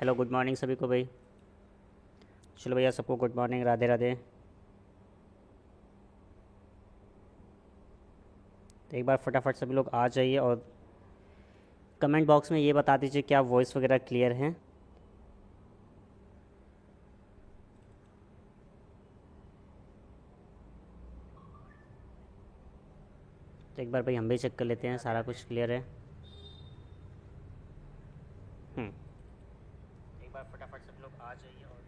Hello, good morning सभी को भाई। चलो भैया, सबको गुड मॉर्निंग, राधे राधे। तो एक बार फटाफट सभी लोग आ जाइए और कमेंट बॉक्स में ये बता दीजिए क्या वॉइस वगैरह क्लियर है। तो एक बार भाई हम भी चेक कर लेते हैं सारा कुछ क्लियर है। एक बार फटाफट सब लोग आ जाइए और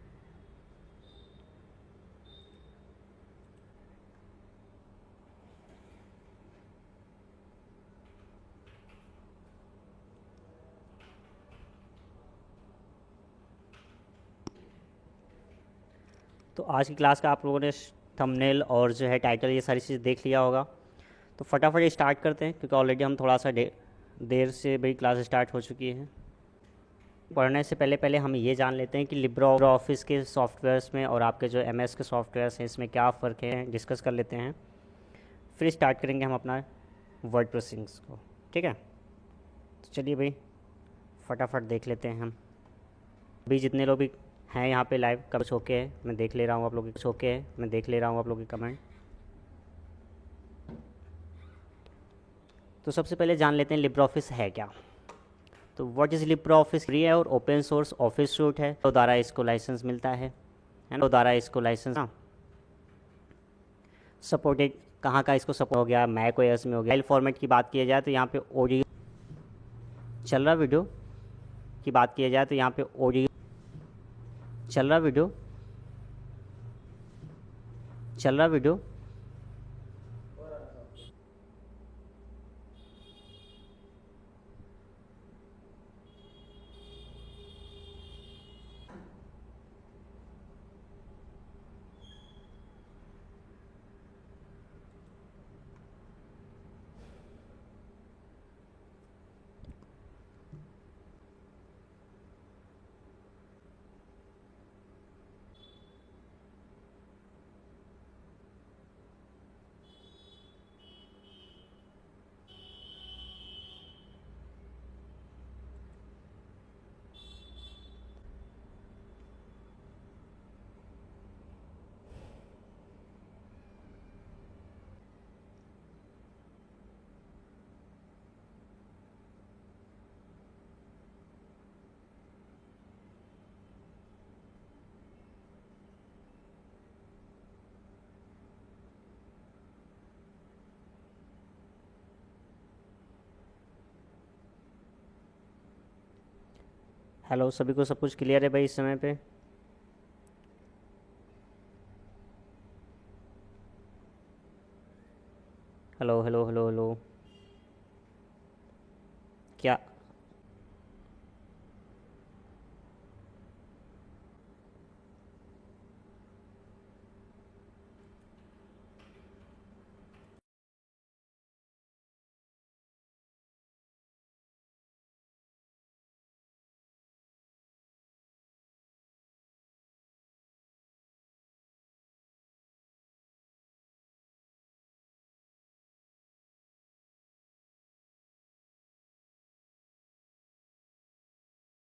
तो आज की क्लास का आप लोगों ने थंबनेल और जो है टाइटल ये सारी चीज़ देख लिया होगा। तो फटाफट स्टार्ट करते हैं क्योंकि ऑलरेडी हम थोड़ा सा देर से भाई क्लास स्टार्ट हो चुकी है। पढ़ने से पहले पहले हम ये जान लेते हैं कि लिब्रो ऑफिस के सॉफ्टवेयर्स में और आपके जो एमएस के सॉफ्टवेयर्स हैं इसमें क्या फ़र्क है, डिस्कस कर लेते हैं। फिर स्टार्ट करेंगे हम अपना वर्ड प्रोसेसिंग्स को। ठीक है, तो चलिए भाई फटाफट देख लेते हैं हम। अभी जितने लोग भी हैं यहाँ पे लाइव का कुछ ओके है, मैं देख ले रहा हूँ आप लोग कुछ ओके है, मैं देख ले रहा हूँ आप लोग के कमेंट। तो सबसे पहले जान लेते हैं लिब्रो ऑफिस है क्या। तो what is Libre office? Free है और ओपन सोर्स ऑफिस सूट है, तो द्वारा इसको लाइसेंस मिलता है ना, तो द्वारा इसको लाइसेंस सपोर्टेड कहाँ का इसको सपोर्ट हो गया, मैक ओएस में हो गया। फाइल फॉर्मेट की बात की जाए तो यहाँ पे ऑडियो चल रहा, वीडियो की बात की जाए तो यहाँ पे ऑडियो चल रहा, वीडियो चल रहा, वीडियो हेलो, सभी को सब कुछ क्लियर है भाई इस समय पे? हेलो हेलो हेलो हेलो, क्या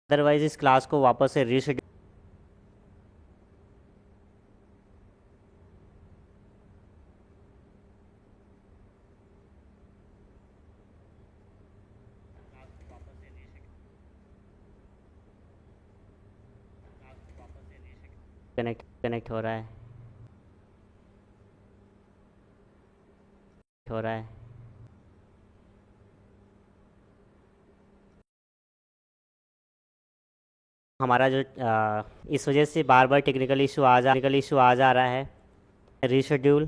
अदरवाइज इस क्लास को वापस से रीशेड्यूल कनेक्ट हो रहा है, हो रहा है। हमारा जो इस वजह से बार बार टेक्निकल इशू आ जा रहा है। रीशेड्यूल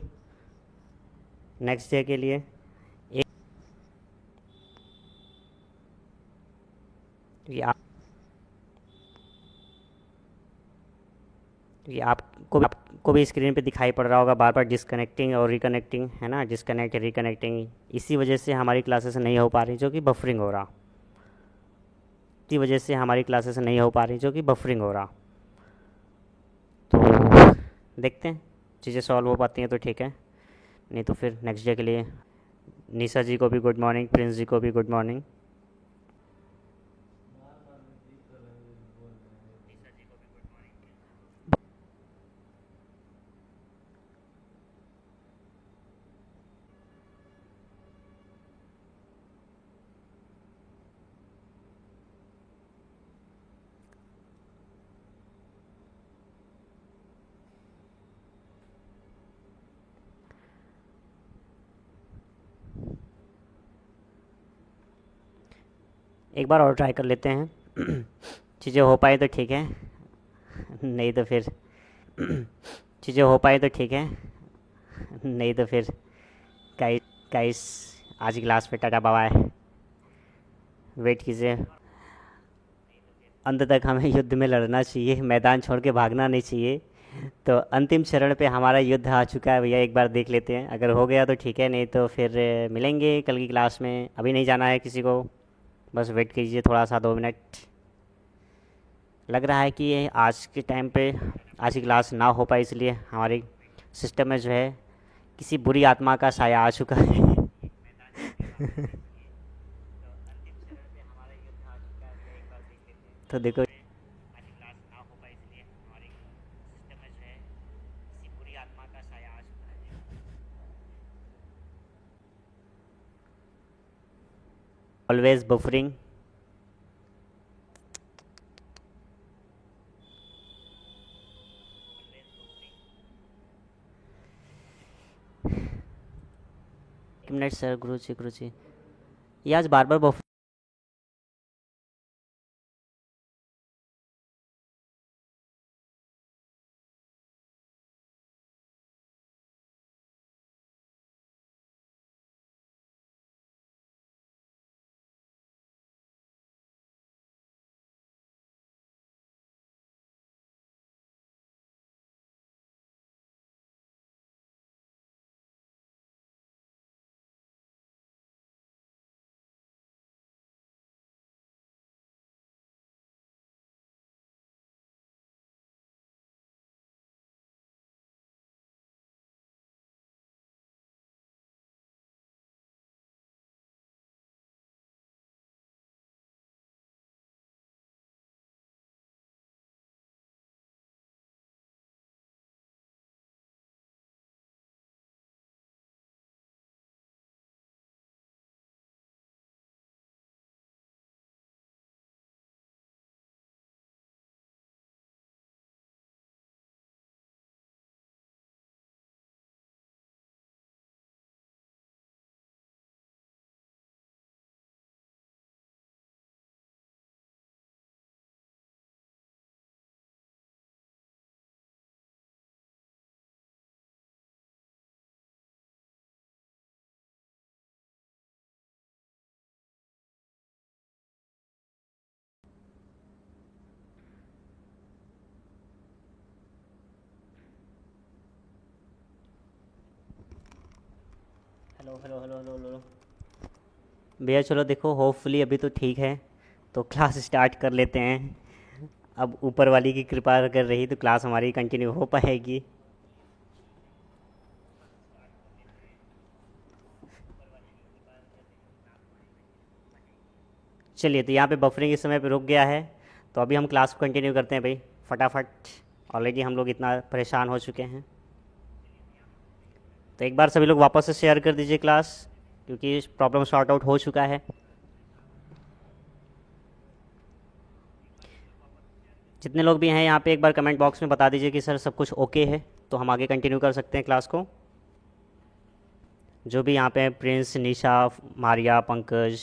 नेक्स्ट डे के लिए एक, ये आपको भी स्क्रीन पे दिखाई पड़ रहा होगा बार बार डिसकनेक्टिंग और रिकनेक्टिंग, है ना, डिसकनेक्ट रिकनेक्टिंग। इसी वजह से हमारी क्लासेस नहीं हो पा रही, जो कि बफरिंग हो रहा। इसी वजह से हमारी क्लासेस नहीं हो पा रही, जो कि बफरिंग हो रहा। तो देखते हैं चीज़ें सॉल्व हो पाती हैं तो ठीक है, नहीं तो फिर नेक्स्ट डे के लिए। निशा जी को भी गुड मॉर्निंग, प्रिंस जी को भी गुड मॉर्निंग। एक बार और ट्राई कर लेते हैं। चीज़ें हो पाए तो ठीक है, नहीं तो फिर चीज़ें हो पाए तो ठीक है, नहीं तो फिर गाइस गाइस आज की क्लास पे टाटा बाय बाय। वेट कीजिए, अंत तक हमें युद्ध में लड़ना चाहिए, मैदान छोड़ के भागना नहीं चाहिए। तो अंतिम चरण पे हमारा युद्ध आ चुका है भैया, एक बार देख लेते हैं, अगर हो गया तो ठीक है, नहीं तो फिर मिलेंगे कल की क्लास में। अभी नहीं जाना है किसी को, बस वेट कीजिए थोड़ा सा 2 मिनट। लग रहा है कि ये आज के टाइम पे आज की क्लास ना हो पाई, इसलिए हमारी सिस्टम में जो है किसी बुरी आत्मा का साया आ चुका है। तो देखो, ऑलवेज बफरिंग। एक मिनट सर, गुरु जी ये आज बार बार बफ hello hello hello hello hello भैया, चलो देखो, होपफुली अभी तो ठीक है, तो क्लास स्टार्ट कर लेते हैं। अब ऊपर वाली की कृपा अगर रही तो क्लास हमारी कंटिन्यू हो पाएगी। चलिए, तो यहाँ पे बफरिंग इस समय पे रुक गया है, तो अभी हम क्लास को कंटिन्यू करते हैं भाई, फटाफट। ऑलरेडी हम लोग इतना परेशान हो चुके हैं। तो एक बार सभी लोग वापस से शेयर कर दीजिए क्लास, क्योंकि प्रॉब्लम सॉर्ट आउट हो चुका है। जितने लोग भी हैं यहाँ पे एक बार कमेंट बॉक्स में बता दीजिए कि सर सब कुछ ओके है, तो हम आगे कंटिन्यू कर सकते हैं क्लास को। जो भी यहाँ पे हैं, प्रिंस, निशा, मारिया, पंकज,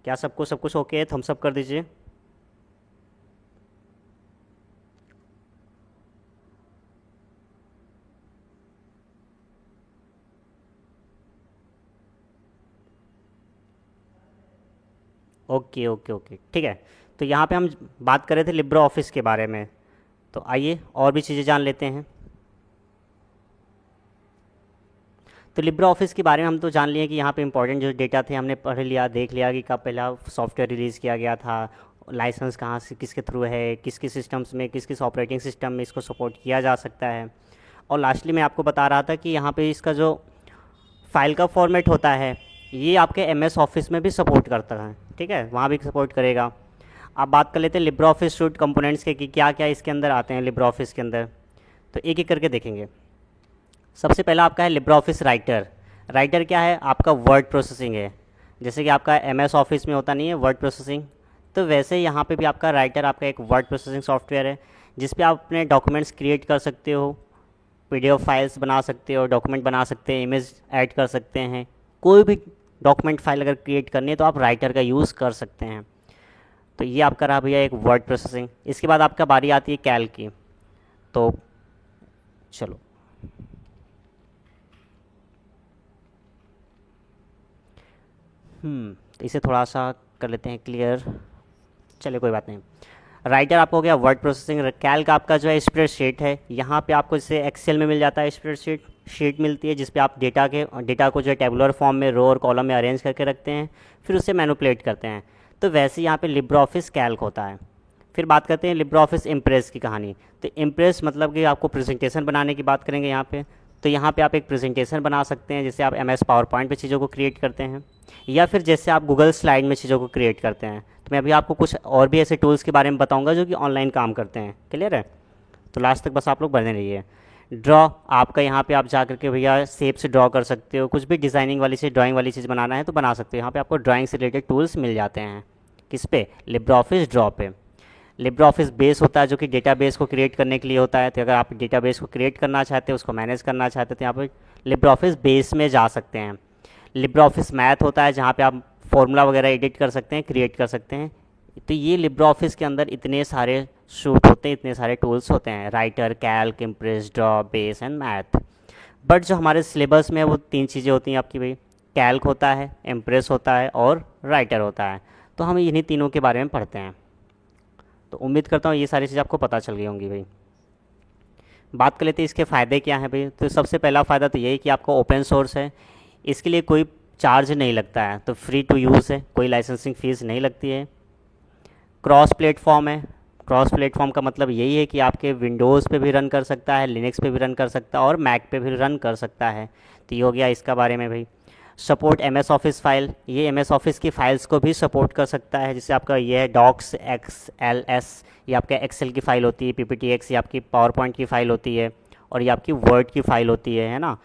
क्या सबको सब कुछ ओके है? थम्स अप कर दीजिए। ओके ओके ओके, ठीक है। तो यहाँ पे हम बात कर रहे थे लिब्रो ऑफिस के बारे में, तो आइए और भी चीज़ें जान लेते हैं। तो लिब्रो ऑफिस के बारे में हम तो जान लिए कि यहाँ पे इंपॉर्टेंट जो डेटा थे हमने पढ़ लिया, देख लिया कि कब पहला सॉफ्टवेयर रिलीज़ किया गया था, लाइसेंस कहाँ से किसके थ्रू है, किस किस सिस्टम्स में, किस किस ऑपरेटिंग सिस्टम में इसको सपोर्ट किया जा सकता है। और लास्टली मैं आपको बता रहा था कि यहाँ पे इसका जो फाइल का फॉर्मेट होता है, ये आपके एमएस ऑफिस में भी सपोर्ट करता है, ठीक है, वहाँ भी सपोर्ट करेगा। अब बात कर लेते हैं लिब्रो ऑफिस सूट कंपोनेंट्स के कि क्या क्या इसके अंदर आते हैं लिब्रो ऑफिस के अंदर। तो एक एक करके देखेंगे। सबसे पहला आपका है लिब्रो ऑफिस राइटर। राइटर क्या है? आपका वर्ड प्रोसेसिंग है। जैसे कि आपका एमएस ऑफिस में होता नहीं है वर्ड प्रोसेसिंग, तो वैसे यहाँ पे भी आपका राइटर आपका एक वर्ड प्रोसेसिंग सॉफ्टवेयर है, जिस पे आप अपने डॉक्यूमेंट्स क्रिएट कर सकते हो, पीडीएफ फाइल्स बना सकते हो, डॉक्यूमेंट बना सकते हैं, इमेज ऐड कर सकते हैं, कोई भी डॉक्यूमेंट फाइल अगर क्रिएट करनी है तो आप राइटर का यूज़ कर सकते हैं। तो ये आपका रहा भैया एक वर्ड प्रोसेसिंग। इसके बाद आपका बारी आती है कैल्क की। तो चलो तो इसे थोड़ा सा कर लेते हैं क्लियर। चलिए कोई बात नहीं। राइटर आपको हो गया वर्ड प्रोसेसिंग। कैल्क आपका जो है स्प्रेडशीट है। यहाँ पे आपको जैसे एक्सेल में मिल जाता है शीट मिलती है, जिस पे आप डेटा को जो है टेबुलर फॉर्म में रो और कॉलम में अरेंज करके रखते हैं, फिर उसे मैनिपुलेट करते हैं। तो वैसे यहाँ पे लिब्रे ऑफिस कैल्क होता है। फिर बात करते हैं लिब्रे ऑफिस इम्प्रेस की कहानी। तो इम्प्रेस मतलब कि आपको प्रेजेंटेशन बनाने की बात करेंगे यहाँ पे। तो यहाँ पे आप एक प्रेजेंटेशन बना सकते हैं, जैसे आप MS पावर पॉइंट पर चीज़ों को क्रिएट करते हैं, या फिर जैसे आप गूगल स्लाइड में चीज़ों को क्रिएट करते हैं। तो मैं अभी आपको कुछ और भी ऐसे टूल्स के बारे में बताऊंगा जो कि ऑनलाइन काम करते हैं। क्लियर है? तो लास्ट तक बस आप लोग बने रहिए। ड्रॉ आपका यहाँ पे आप जा करके भैया शेप से ड्रॉ कर सकते हो। कुछ भी डिज़ाइनिंग वाली चीज़, ड्राइंग वाली चीज़ बनाना है तो बना सकते हो। यहाँ पे आपको ड्राइंग से रिलेटेड टूल्स मिल जाते हैं। किस पे? लिब्रे ऑफिस ड्रॉ पे। लिब्रे ऑफिस बेस होता है जो कि डेटाबेस को क्रिएट करने के लिए होता है। तो अगर आप डेटाबेस को क्रिएट करना चाहते हैं, उसको मैनेज करना चाहते हैं, तो यहाँ पर लिब्रे ऑफिस बेस में जा सकते हैं। लिब्रे ऑफिस मैथ होता है जहाँ पे आप फॉर्मूला वगैरह एडिट कर सकते हैं, क्रिएट कर सकते हैं। तो ये लिब्रे ऑफिस के अंदर इतने सारे सूट होते हैं, इतने सारे टूल्स होते हैं, writer, Calc, impress, draw, base and math. But जो हमारे सिलेबस में वो 3 चीज़ें होती हैं आपकी भाई। कैल्क होता है, इम्प्रेस होता है और राइटर होता है। तो हम इन्हीं तीनों के बारे में पढ़ते हैं। तो उम्मीद करता हूँ ये सारी चीज़ें आपको पता चल गई होंगी भाई। बात कर लेते हैं इसके फ़ायदे क्या हैं भाई। तो सबसे पहला फ़ायदा तो यही कि आपको ओपन सोर्स है, इसके लिए कोई चार्ज नहीं लगता है, तो फ्री टू यूज़ है, कोई लाइसेंसिंग फ़ीस नहीं लगती है। क्रॉस प्लेटफॉर्म है। क्रॉस प्लेटफॉर्म का मतलब यही है कि आपके विंडोज़ पे भी रन कर सकता है, लिनक्स पे भी रन कर सकता है और मैक पे भी रन कर सकता है। तो ये हो गया इसका बारे में भाई। सपोर्ट MS ऑफिस फाइल, ये MS ऑफिस की फ़ाइल्स को भी सपोर्ट कर सकता है। जैसे आपका ये है डॉक्स XLS, ये आपका एक्सेल की फ़ाइल होती है। PPTX ये आपकी पावर पॉइंट की फ़ाइल होती है, और ये आपकी वर्ड की फ़ाइल होती है ना।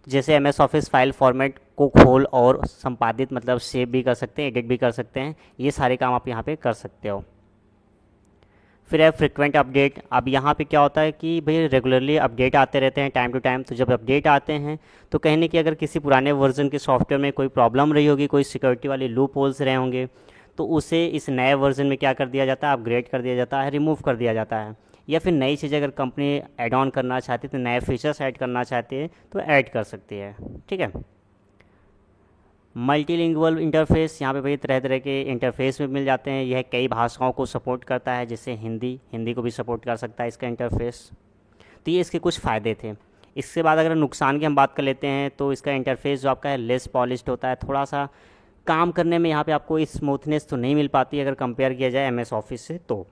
जैसे MS ऑफिस फाइल फॉर्मेट को खोल और संपादित मतलब सेव भी कर सकते हैं, एडिट भी कर सकते हैं। ये सारे काम आप यहाँ पे कर सकते हो। फिर है फ्रिक्वेंट अपडेट। अब यहाँ पे क्या होता है कि भाई रेगुलरली अपडेट आते रहते हैं टाइम टू टाइम। तो जब अपडेट आते हैं तो कहीं ना कहीं अगर किसी पुराने वर्जन के सॉफ्टवेयर में कोई प्रॉब्लम रही होगी, कोई सिक्योरिटी वाले लूप होल्स रहे होंगे, तो उसे इस नए वर्जन में क्या कर दिया जाता है, अपग्रेड कर दिया जाता है, रिमूव कर दिया जाता है। या फिर नई चीज़ें अगर कंपनी ऐड ऑन करना चाहती है, तो नए फीचर्स ऐड करना चाहती है तो ऐड कर सकती है। ठीक है। मल्टीलिंगुअल इंटरफेस, यहाँ पे भाई तरह तरह के इंटरफेस भी मिल जाते हैं। यह कई भाषाओं को सपोर्ट करता है, जैसे हिंदी को भी सपोर्ट कर सकता है इसका इंटरफेस। तो ये इसके कुछ फ़ायदे थे। इसके बाद अगर नुकसान की हम बात कर लेते हैं तो इसका इंटरफेस जो आपका है लेस पॉलिश्ड होता है। थोड़ा सा काम करने में यहाँ पे आपको स्मूथनेस तो नहीं मिल पाती अगर कंपेयर किया जाए MS ऑफिस से। तो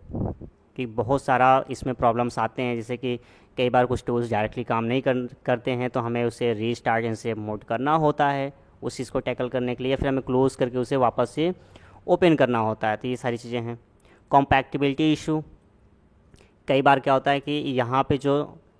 कि बहुत सारा इसमें प्रॉब्लम्स आते हैं, जैसे कि कई बार कुछ टूल्स डायरेक्टली काम नहीं करते हैं, तो हमें उसे रीस्टार्ट एंड सेव मोड करना होता है उस चीज़ को टैकल करने के लिए, फिर हमें क्लोज़ करके उसे वापस से ओपन करना होता है। तो ये सारी चीज़ें हैं। कॉम्पैक्टिबिलिटी इशू, कई बार क्या होता है कि यहाँ पे जो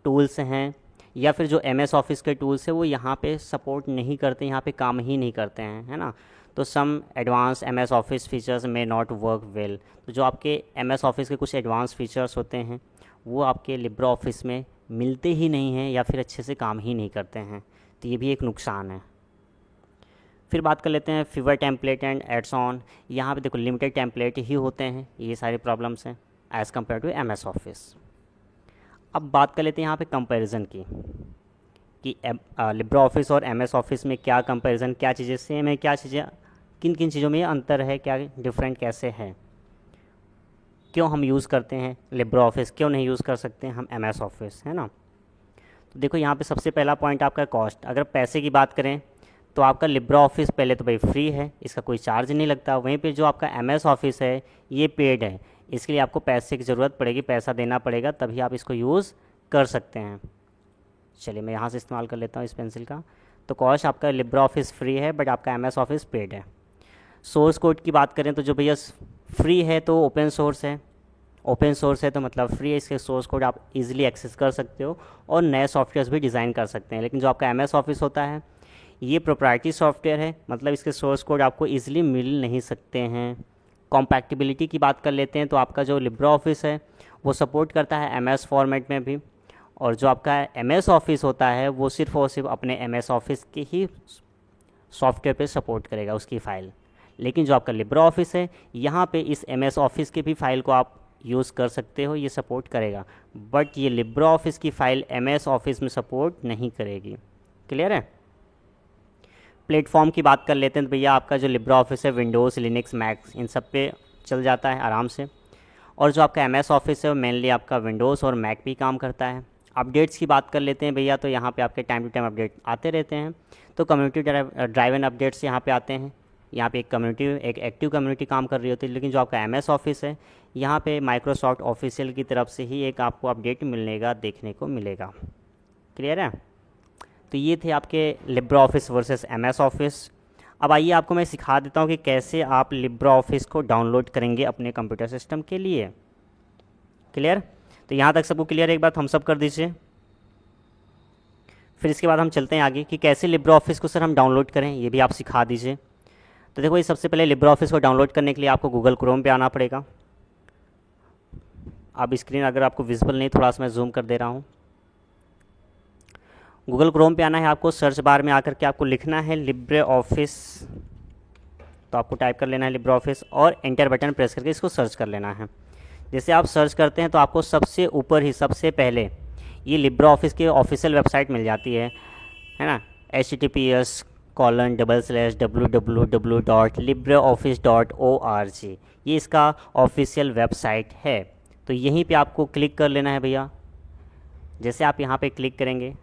टूल्स हैं या फिर जो MS ऑफिस के टूल्स हैं वो यहाँ पे सपोर्ट नहीं करते, यहाँ पे काम ही नहीं करते हैं, है ना। तो some advance MS office features may not work well. तो जो आपके MS ऑफिस के कुछ एडवांस फीचर्स होते हैं वो आपके लिब्रे ऑफिस में मिलते ही नहीं हैं या फिर अच्छे से काम ही नहीं करते हैं। तो ये भी एक नुकसान है। फिर बात कर लेते हैं fewer template and adds on. यहाँ पे देखो लिमिटेड टेम्पलेट ही होते हैं, ये सारी प्रॉब्लम्स हैं as compare to MS office. अब बात कर लेते हैं यहाँ पे कंपैरिजन की कि लिब्रे ऑफिस और MS ऑफिस में क्या कंपैरिजन, क्या चीज़ें सेम है, क्या चीज़ें किन किन चीज़ों में अंतर है, क्या डिफरेंट कैसे है, क्यों हम यूज़ करते हैं लिब्रे ऑफिस, क्यों नहीं यूज़ कर सकते हैं हम MS ऑफिस, है ना। तो देखो यहाँ पे सबसे पहला पॉइंट आपका कॉस्ट। अगर पैसे की बात करें तो आपका लिब्रे ऑफिस पहले तो भाई फ्री है, इसका कोई चार्ज नहीं लगता। वहीं पे जो आपका MS ऑफिस है ये पेड है, इसके लिए आपको पैसे की ज़रूरत पड़ेगी, पैसा देना पड़ेगा, तभी आप इसको यूज़ कर सकते हैं। चलिए मैं यहाँ से इस्तेमाल कर लेता हूँ इस पेंसिल का। तो कॉस्ट आपका लिब्रे ऑफिस फ्री है बट आपका MS ऑफिस पेड है। सोर्स कोड की बात करें तो जो भैया फ्री है तो ओपन सोर्स है, ओपन सोर्स है तो मतलब फ्री है, इसके सोर्स कोड आप इजीली एक्सेस कर सकते हो और नए सॉफ्टवेयर्स भी डिज़ाइन कर सकते हैं। लेकिन जो आपका MS ऑफिस होता है ये प्रोप्राइटरी सॉफ्टवेयर है, मतलब इसके सोर्स कोड आपको इजीली मिल नहीं सकते हैं। कॉम्पैक्टिबिलिटी की बात कर लेते हैं तो आपका जो लिब्रे ऑफिस है वो सपोर्ट करता है MS फॉर्मेट में भी, और जो आपका MS ऑफिस होता है वो सिर्फ और सिर्फ अपने MS ऑफिस के ही सॉफ्टवेयर पे सपोर्ट करेगा उसकी फ़ाइल। लेकिन जो आपका लिब्रा ऑफिस है, यहाँ पे इस MS ऑफिस के भी फ़ाइल को आप यूज़ कर सकते हो, ये सपोर्ट करेगा। बट ये लिब्रा ऑफिस की फ़ाइल MS ऑफिस में सपोर्ट नहीं करेगी। क्लियर है? प्लेटफॉर्म की बात कर लेते हैं तो भैया आपका जो लिब्रा ऑफिस है विंडोज़, लिनक्स, मैक इन सब पे चल जाता है आराम से। और जो आपका MS ऑफिस है वो मेनली आपका विंडोज़ और मैक भी काम करता है। अपडेट्स की बात कर लेते हैं भैया, तो यहाँ पे आपके टाइम टू टाइम अपडेट आते रहते हैं। तो कम्युनिटी ड्राइवन अपडेट्स यहाँ पे आते हैं। यहाँ पे एक एक्टिव कम्युनिटी काम कर रही होती है। लेकिन जो आपका MS ऑफिस है, यहाँ पे माइक्रोसॉफ्ट ऑफिशियल की तरफ से ही एक आपको अपडेट मिलने का देखने को मिलेगा। क्लियर है? तो ये थे आपके Libra office versus MS office. अब आइए आपको मैं सिखा देता हूँ कि कैसे आप लिब्रा ऑफिस को डाउनलोड करेंगे अपने कंप्यूटर सिस्टम के लिए। क्लियर? तो यहाँ तक सबको क्लियर है? एक बार थम्स अप कर दीजिए। फिर इसके बाद हम चलते हैं आगे कि कैसे लिब्रा ऑफिस को सर हम डाउनलोड करें, ये भी आप सिखा दीजिए। तो देखो, ये सबसे पहले लिब्रा ऑफिस को डाउनलोड करने के लिए आपको गूगल क्रोम पे आना पड़ेगा। अब स्क्रीन अगर आपको विजिबल नहीं, थोड़ा सा मैं जूम कर दे रहा हूँ। गूगल क्रोम पे आना है आपको। सर्च बार में आकर के आपको लिखना है लिब्रे ऑफिस। तो आपको टाइप कर लेना है लिब्रा ऑफिस और एंटर बटन प्रेस करके इसको सर्च कर लेना है। जैसे आप सर्च करते हैं तो आपको सबसे ऊपर ही सबसे पहले ये लिब्रा ऑफिस की ऑफिशियल वेबसाइट मिल जाती है ना, https://www.libreoffice.org। ये इसका ऑफिशियल वेबसाइट है। तो यहीं पे आपको क्लिक कर लेना है भैया। जैसे आप यहाँ पे क्लिक करेंगे,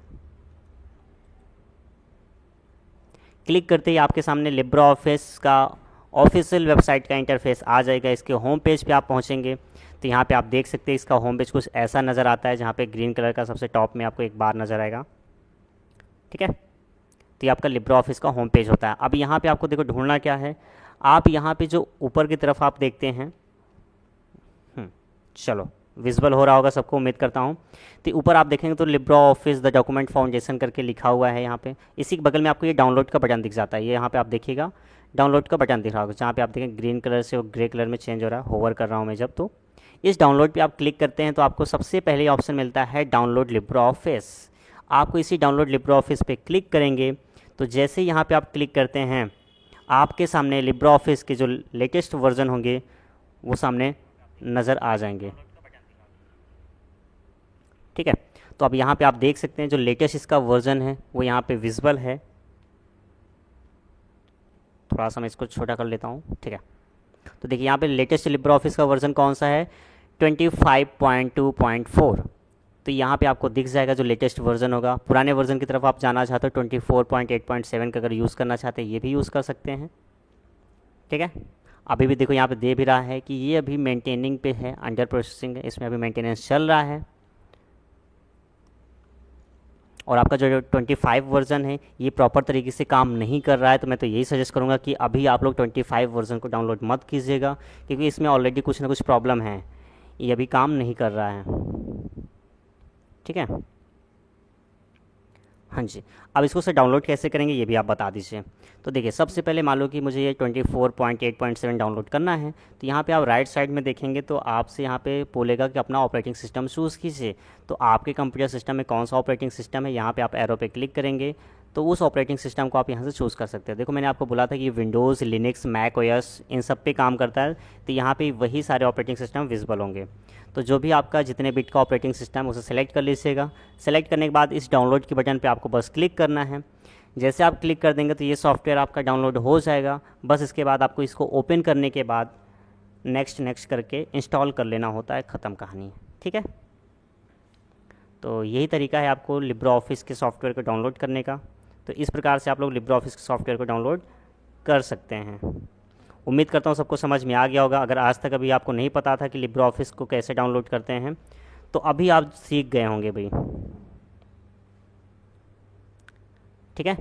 क्लिक करते ही आपके सामने लिब्रा ऑफिस का ऑफिशियल वेबसाइट का इंटरफेस आ जाएगा। इसके होम पेज पे आप पहुँचेंगे तो यहाँ पे आप देख सकते हैं इसका होम पेज कुछ ऐसा नज़र आता है, जहाँ पे ग्रीन कलर का सबसे टॉप में आपको एक बार नज़र आएगा। ठीक है? तो ये आपका लिब्रा ऑफिस का होम पेज होता है। अब यहाँ पे आपको देखो ढूंढना क्या है। आप यहाँ पे जो ऊपर की तरफ आप देखते हैं, चलो विजिबल हो रहा होगा सबको, उम्मीद करता हूँ। तो ऊपर आप देखेंगे तो Libra office the document foundation करके लिखा हुआ है यहाँ पे। इसी के बगल में आपको ये डाउनलोड का बटन दिख जाता है। ये यहाँ पे आप देखिएगा डाउनलोड का बटन दिख रहा होगा, जहाँ पे आप देखें ग्रीन कलर से वो ग्रे कलर में चेंज हो रहा है। होवर कर रहा हूँ मैं जब, तो इस डाउनलोड पे आप क्लिक करते हैं तो आपको सबसे पहले ऑप्शन मिलता है डाउनलोड लिब्रा ऑफिस। आपको इसी डाउनलोड लिब्रा ऑफिस पे क्लिक करेंगे तो जैसे यहाँ पे आप क्लिक करते हैं, आपके सामने लिब्रा ऑफिस के जो लेटेस्ट वर्जन होंगे वो सामने नज़र आ जाएंगे। ठीक है? तो अब यहाँ पे आप देख सकते हैं जो लेटेस्ट इसका वर्जन है वो यहाँ पे विजिबल है। थोड़ा सा मैं इसको छोटा कर लेता हूँ। ठीक है? तो देखिए यहाँ पे लेटेस्ट लिब्रा ऑफिस का वर्जन कौन सा है, 25.2.4। तो यहाँ पे आपको दिख जाएगा जो लेटेस्ट वर्जन होगा। पुराने वर्जन की तरफ आप जाना चाहते हो 24.8.7 का अगर यूज़ करना चाहते हैं, ये भी यूज़ कर सकते हैं। ठीक है? अभी भी देखो यहाँ पे दे भी रहा है कि ये अभी मेंटेनिंग पे है, अंडर प्रोसेसिंग है, इसमें अभी मेंटेनेंस चल रहा है। और आपका जो 25 वर्जन है ये प्रॉपर तरीके से काम नहीं कर रहा है। तो मैं तो यही सजेस्ट करूँगा कि अभी आप लोग 25 वर्जन को डाउनलोड मत कीजिएगा, क्योंकि इसमें ऑलरेडी कुछ ना कुछ प्रॉब्लम है, ये अभी काम नहीं कर रहा है। ठीक है? हाँ जी। अब इसको से डाउनलोड कैसे करेंगे ये भी आप बता दीजिए। तो देखिए सबसे पहले मान लो कि मुझे ये 24.8.7 डाउनलोड करना है। तो यहाँ पे आप राइट साइड में देखेंगे तो आपसे यहाँ पे बोलेगा कि अपना ऑपरेटिंग सिस्टम चूज़ कीजिए। तो आपके कंप्यूटर सिस्टम में कौन सा ऑपरेटिंग सिस्टम है, यहाँ पे आप एरो पे क्लिक करेंगे तो उस ऑपरेटिंग सिस्टम को आप यहाँ से चूज़ कर सकते हैं। देखो मैंने आपको बोला था कि विंडोज़, लिनक्स, मैक ओएस इन सब पे काम करता है। तो यहाँ पे वही सारे ऑपरेटिंग सिस्टम विजिबल होंगे। तो जो भी आपका जितने बिट का ऑपरेटिंग सिस्टम है उसे सेलेक्ट कर लीजिएगा। सेलेक्ट करने के बाद इस डाउनलोड के बटन पे आपको बस क्लिक करना है। जैसे आप क्लिक कर देंगे तो ये सॉफ्टवेयर आपका डाउनलोड हो जाएगा। बस इसके बाद आपको इसको ओपन करने के बाद नेक्स्ट करके इंस्टॉल कर लेना होता है, ख़त्म कहानी। ठीक है? तो यही तरीका है आपको लिब्रा ऑफिस के सॉफ्टवेयर को डाउनलोड करने का। तो इस प्रकार से आप लोग लिब्रा ऑफिस के सॉफ्टवेयर को डाउनलोड कर सकते हैं। उम्मीद करता हूँ सबको समझ में आ गया होगा। अगर आज तक अभी आपको नहीं पता था कि लिब्रा ऑफिस को कैसे डाउनलोड करते हैं तो अभी आप सीख गए होंगे भाई। ठीक है?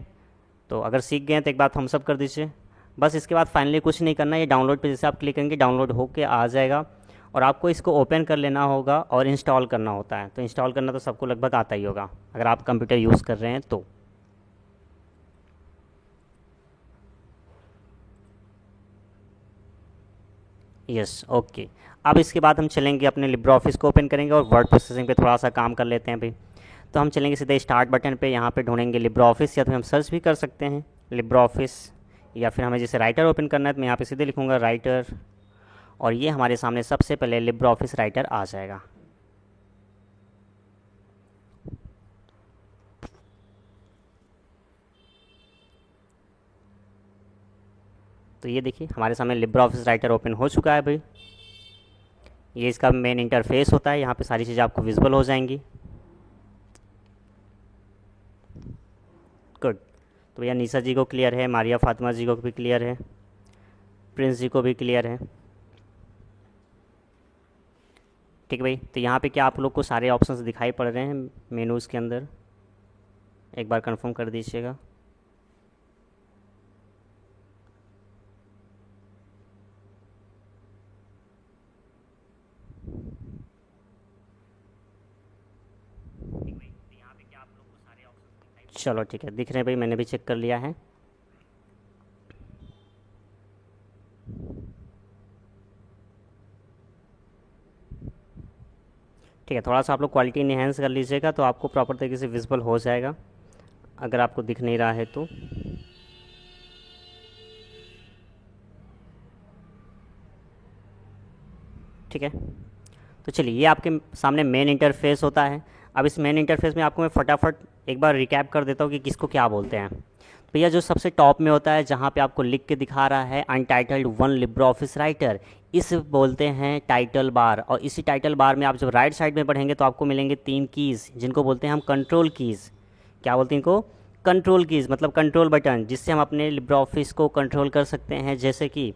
तो अगर सीख गए हैं तो एक बात थम्स अप कर दीजिए। बस इसके बाद फाइनली कुछ नहीं करना, ये डाउनलोड पे जैसे आप क्लिक करेंगे डाउनलोड होके आ जाएगा और आपको इसको ओपन कर लेना होगा और इंस्टॉल करना होता है। तो इंस्टॉल करना तो सबको लगभग आता ही होगा अगर आप कंप्यूटर यूज़ कर रहे हैं तो। Yes, okay. अब इसके बाद हम चलेंगे अपने लिब्रा ऑफिस को ओपन करेंगे और वर्ड प्रोसेसिंग पे थोड़ा सा काम कर लेते हैं भाई। तो हम चलेंगे सीधे स्टार्ट बटन पे, यहाँ पे ढूंढेंगे लिब्रा ऑफिस, या तो हम सर्च भी कर सकते हैं लिब्रा ऑफिस, या फिर हमें जैसे राइटर ओपन करना है तो मैं यहाँ पे सीधे लिखूँगा राइटर, और ये हमारे सामने सबसे पहले लिब्रा ऑफिस राइटर आ जाएगा। तो ये देखिए हमारे सामने लिब्रा ऑफिस राइटर ओपन हो चुका है भाई। ये इसका मेन इंटरफेस होता है, यहाँ पे सारी चीज़ें आपको विजिबल हो जाएंगी। गुड। तो भैया निशा जी को क्लियर है, मारिया फातिमा जी को भी क्लियर है, प्रिंस जी को भी क्लियर है। ठीक है भाई, तो यहाँ पे क्या आप लोग को सारे ऑप्शंस दिखाई पड़ रहे हैं मेनूज़ के अंदर? एक बार कंफर्म कर दीजिएगा। चलो ठीक है, दिख रहे हैं भाई, मैंने भी चेक कर लिया है। ठीक है, थोड़ा सा आप लोग क्वालिटी इनहेंस कर लीजिएगा तो आपको प्रॉपर तरीके से विजिबल हो जाएगा, अगर आपको दिख नहीं रहा है तो। ठीक है, तो चलिए ये आपके सामने मेन इंटरफेस होता है। अब इस मेन इंटरफेस में आपको मैं फटाफट एक बार रिकैप कर देता हूँ कि किसको क्या बोलते हैं। भैया जो सबसे टॉप में होता है, जहाँ पे आपको लिख के दिखा रहा है untitled one Libra office writer, इस बोलते हैं टाइटल बार। और इसी टाइटल बार में आप जब राइट साइड में बढ़ेंगे तो आपको मिलेंगे 3 कीज़, जिनको बोलते हैं हम कंट्रोल कीज़। क्या बोलते हैं इनको? कंट्रोल कीज़, मतलब कंट्रोल बटन, जिससे हम अपने लिब्रा ऑफिस को कंट्रोल कर सकते हैं। जैसे कि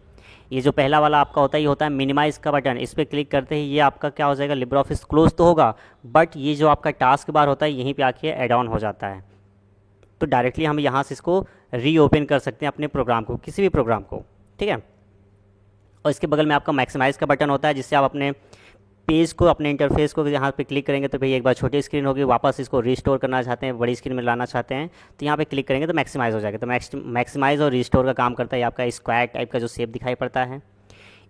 ये जो पहला वाला आपका होता है, ये होता है मिनिमाइज़ का बटन। इस पर क्लिक करते ही ये आपका क्या हो जाएगा, लिब्रा ऑफिस क्लोज तो होगा, बट ये जो आपका टास्क बार होता है यहीं पे आके ऐड ऑन हो जाता है। तो डायरेक्टली हम यहाँ से इसको रीओपन कर सकते हैं अपने प्रोग्राम को, किसी भी प्रोग्राम को। ठीक है, और इसके बगल में आपका मैक्सिमाइज़ का बटन होता है, जिससे आप अपने पेज को, अपने इंटरफेस को यहाँ पे क्लिक करेंगे तो भैया एक बार छोटी स्क्रीन होगी, वापस इसको रिस्टोर करना चाहते हैं, बड़ी स्क्रीन में लाना चाहते हैं तो यहाँ पे क्लिक करेंगे तो मैक्सिमाइज़ हो जाएगा। तो मैक्सिमाइज़ और रिस्टोर का काम करता है आपका स्क्वायर टाइप का जो शेप दिखाई पड़ता है।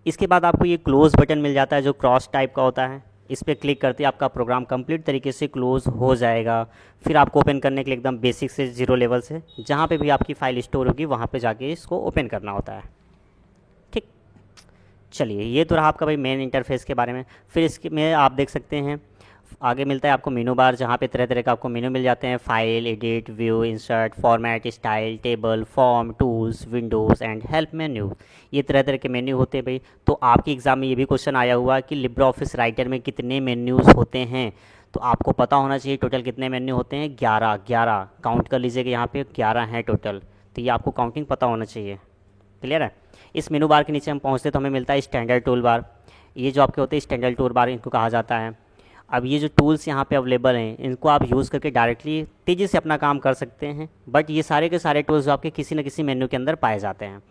इसके बाद आपको ये क्लोज़ बटन मिल जाता है जो क्रॉस टाइप का होता है। इस पर क्लिक करते ही आपका प्रोग्राम कंप्लीट तरीके से क्लोज़ हो जाएगा। फिर आपको ओपन करने के लिए एकदम बेसिक से 0 लेवल से, जहाँ पे भी आपकी फ़ाइल स्टोर होगी वहाँ पे जाके इसको ओपन करना होता है। ठीक, चलिए ये तो रहा आपका भाई मेन इंटरफेस के बारे में। फिर इसके में आप देख सकते हैं आगे मिलता है आपको मेनू बार, जहाँ पे तरह तरह का आपको मेनू मिल जाते हैं। File, edit, view, insert, format, style, table, form, tools, Windows and help menu, ये तरह तरह के मेन्यू होते हैं भाई। तो आपके एग्ज़ाम में ये भी क्वेश्चन आया हुआ कि लिब्रा ऑफिस राइटर में कितने मेन्यूज़ होते हैं, तो आपको पता होना चाहिए टोटल कितने मेन्यू होते हैं। 11 काउंट कर लीजिएगा, यहाँ पे 11 हैं टोटल, तो ये आपको काउंटिंग पता होना चाहिए। क्लियर है? इस मेनू बार के नीचे हम पहुँचते तो हमें मिलता है स्टैंडर्ड टूल बार। ये जो आपके होते हैं स्टैंडर्ड टूल बार, इनको कहा जाता है। अब ये जो टूल्स यहाँ पे अवेलेबल हैं, इनको आप यूज़ करके डायरेक्टली तेज़ी से अपना काम कर सकते हैं, बट ये सारे के सारे टूल्स आपके किसी न किसी मेन्यू के अंदर पाए जाते हैं।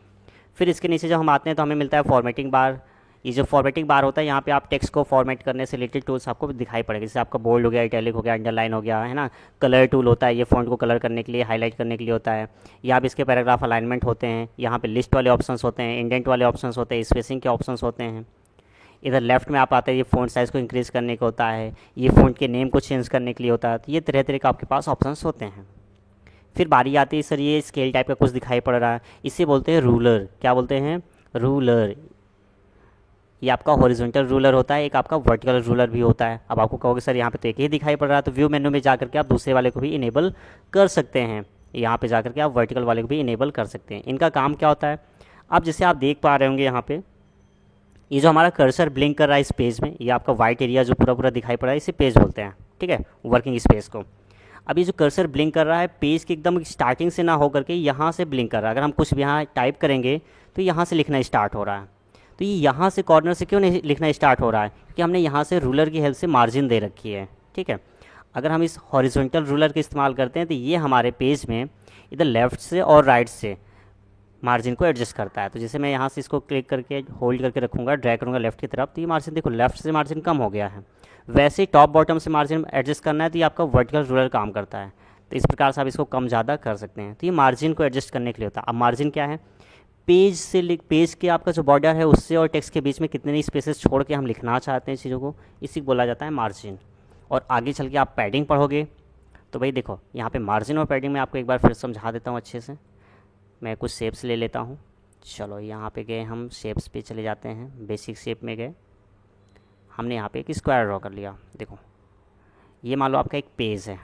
फिर इसके नीचे जब हम आते हैं तो हमें मिलता है फॉर्मेटिंग बार। ये जो फॉर्मेटिंग बार होता है, यहाँ पे आप टेक्स्ट को फॉर्मेट करने से रिलेटेड टूल्स आपको दिखाई पड़ेगा, जैसे आपका बोल्ड हो गया, इटैलिक हो गया, अंडरलाइन हो गया, है ना। कलर टूल होता है, ये फ़ॉन्ट को कलर करने के लिए, हाईलाइट करने के लिए होता है। यहाँ पे इसके पैराग्राफ अलाइनमेंट होते हैं, यहाँ पे लिस्ट वाले ऑप्शंस होते हैं, इंडेंट वाले ऑप्शंस होते हैं, स्पेसिंग के ऑप्शंस होते हैं। इधर लेफ्ट में आप आते हैं, ये फ़ॉन्ट साइज़ को इंक्रीज़ करने का होता है, ये फ़ॉन्ट के नेम को चेंज करने के लिए होता है। तो ये तरह तरह का आपके पास ऑप्शंस होते हैं। फिर बारी आती है, सर ये स्केल टाइप का कुछ दिखाई पड़ रहा है, इसे बोलते हैं रूलर। क्या बोलते हैं? रूलर। ये आपका हॉरिजॉन्टल रूलर होता है, एक आपका वर्टिकल रूलर भी होता है। अब आपको कहोगे सर यहाँ पे तो एक ही दिखाई पड़ रहा है, तो व्यू मेन्यू में जाकर के आप दूसरे वाले को भी इनेबल कर सकते हैं। यहाँ पे जाकर के आप वर्टिकल वाले को भी इनेबल कर सकते हैं। इनका काम क्या होता है, अब जैसे आप देख पा रहे होंगे यहाँ पे ये जो हमारा कर्सर ब्लिंक कर रहा है इस पेज में, ये आपका वाइट एरिया जो पूरा पूरा दिखाई पड़ रहा है, इसे पेज बोलते हैं। ठीक है, वर्किंग स्पेस को। अब ये जो कर्सर ब्लिंक कर रहा है पेज के एकदम स्टार्टिंग से ना हो करके यहाँ से ब्लिंक कर रहा है। अगर हम कुछ भी यहाँ टाइप करेंगे तो यहाँ से लिखना स्टार्ट हो रहा है। तो ये यहाँ से कॉर्नर से क्यों नहीं लिखना स्टार्ट हो रहा है, क्योंकि हमने यहाँ से रूलर की हेल्प से मार्जिन दे रखी है। ठीक है, अगर हम इस हॉरिजॉन्टल रूलर का इस्तेमाल करते हैं तो ये हमारे पेज में इधर लेफ़्ट से और राइट से मार्जिन को एडजस्ट करता है। तो जैसे मैं यहाँ से इसको क्लिक करके होल्ड करके रखूँगा, ड्रैग करूँगा लेफ़्ट की तरफ, तो ये मार्जिन देखो लेफ़्ट से मार्जिन कम हो गया है। वैसे ही टॉप बॉटम से मार्जिन एडजस्ट करना है तो ये आपका वर्टिकल रूलर काम करता है। तो इस प्रकार से आप इसको कम ज़्यादा कर सकते हैं। तो ये मार्जिन को एडजस्ट करने के लिए होता है। अब मार्जिन क्या है, पेज के आपका जो बॉर्डर है उससे और टेक्स्ट के बीच में कितने स्पेसेस छोड़ के हम लिखना चाहते हैं चीज़ों को, इसी को बोला जाता है मार्जिन। और आगे चल के आप पैडिंग पढ़ोगे तो भाई देखो यहाँ पे मार्जिन और पैडिंग में आपको एक बार फिर समझा देता हूँ अच्छे से। मैं कुछ शेप्स ले लेता हूँ। चलो यहाँ पे गए, हम शेप्स पे चले जाते हैं, बेसिक शेप में गए, हमने यहाँ पे एक स्क्वायर ड्रॉ कर लिया। देखो ये मान लो आपका एक पेज है,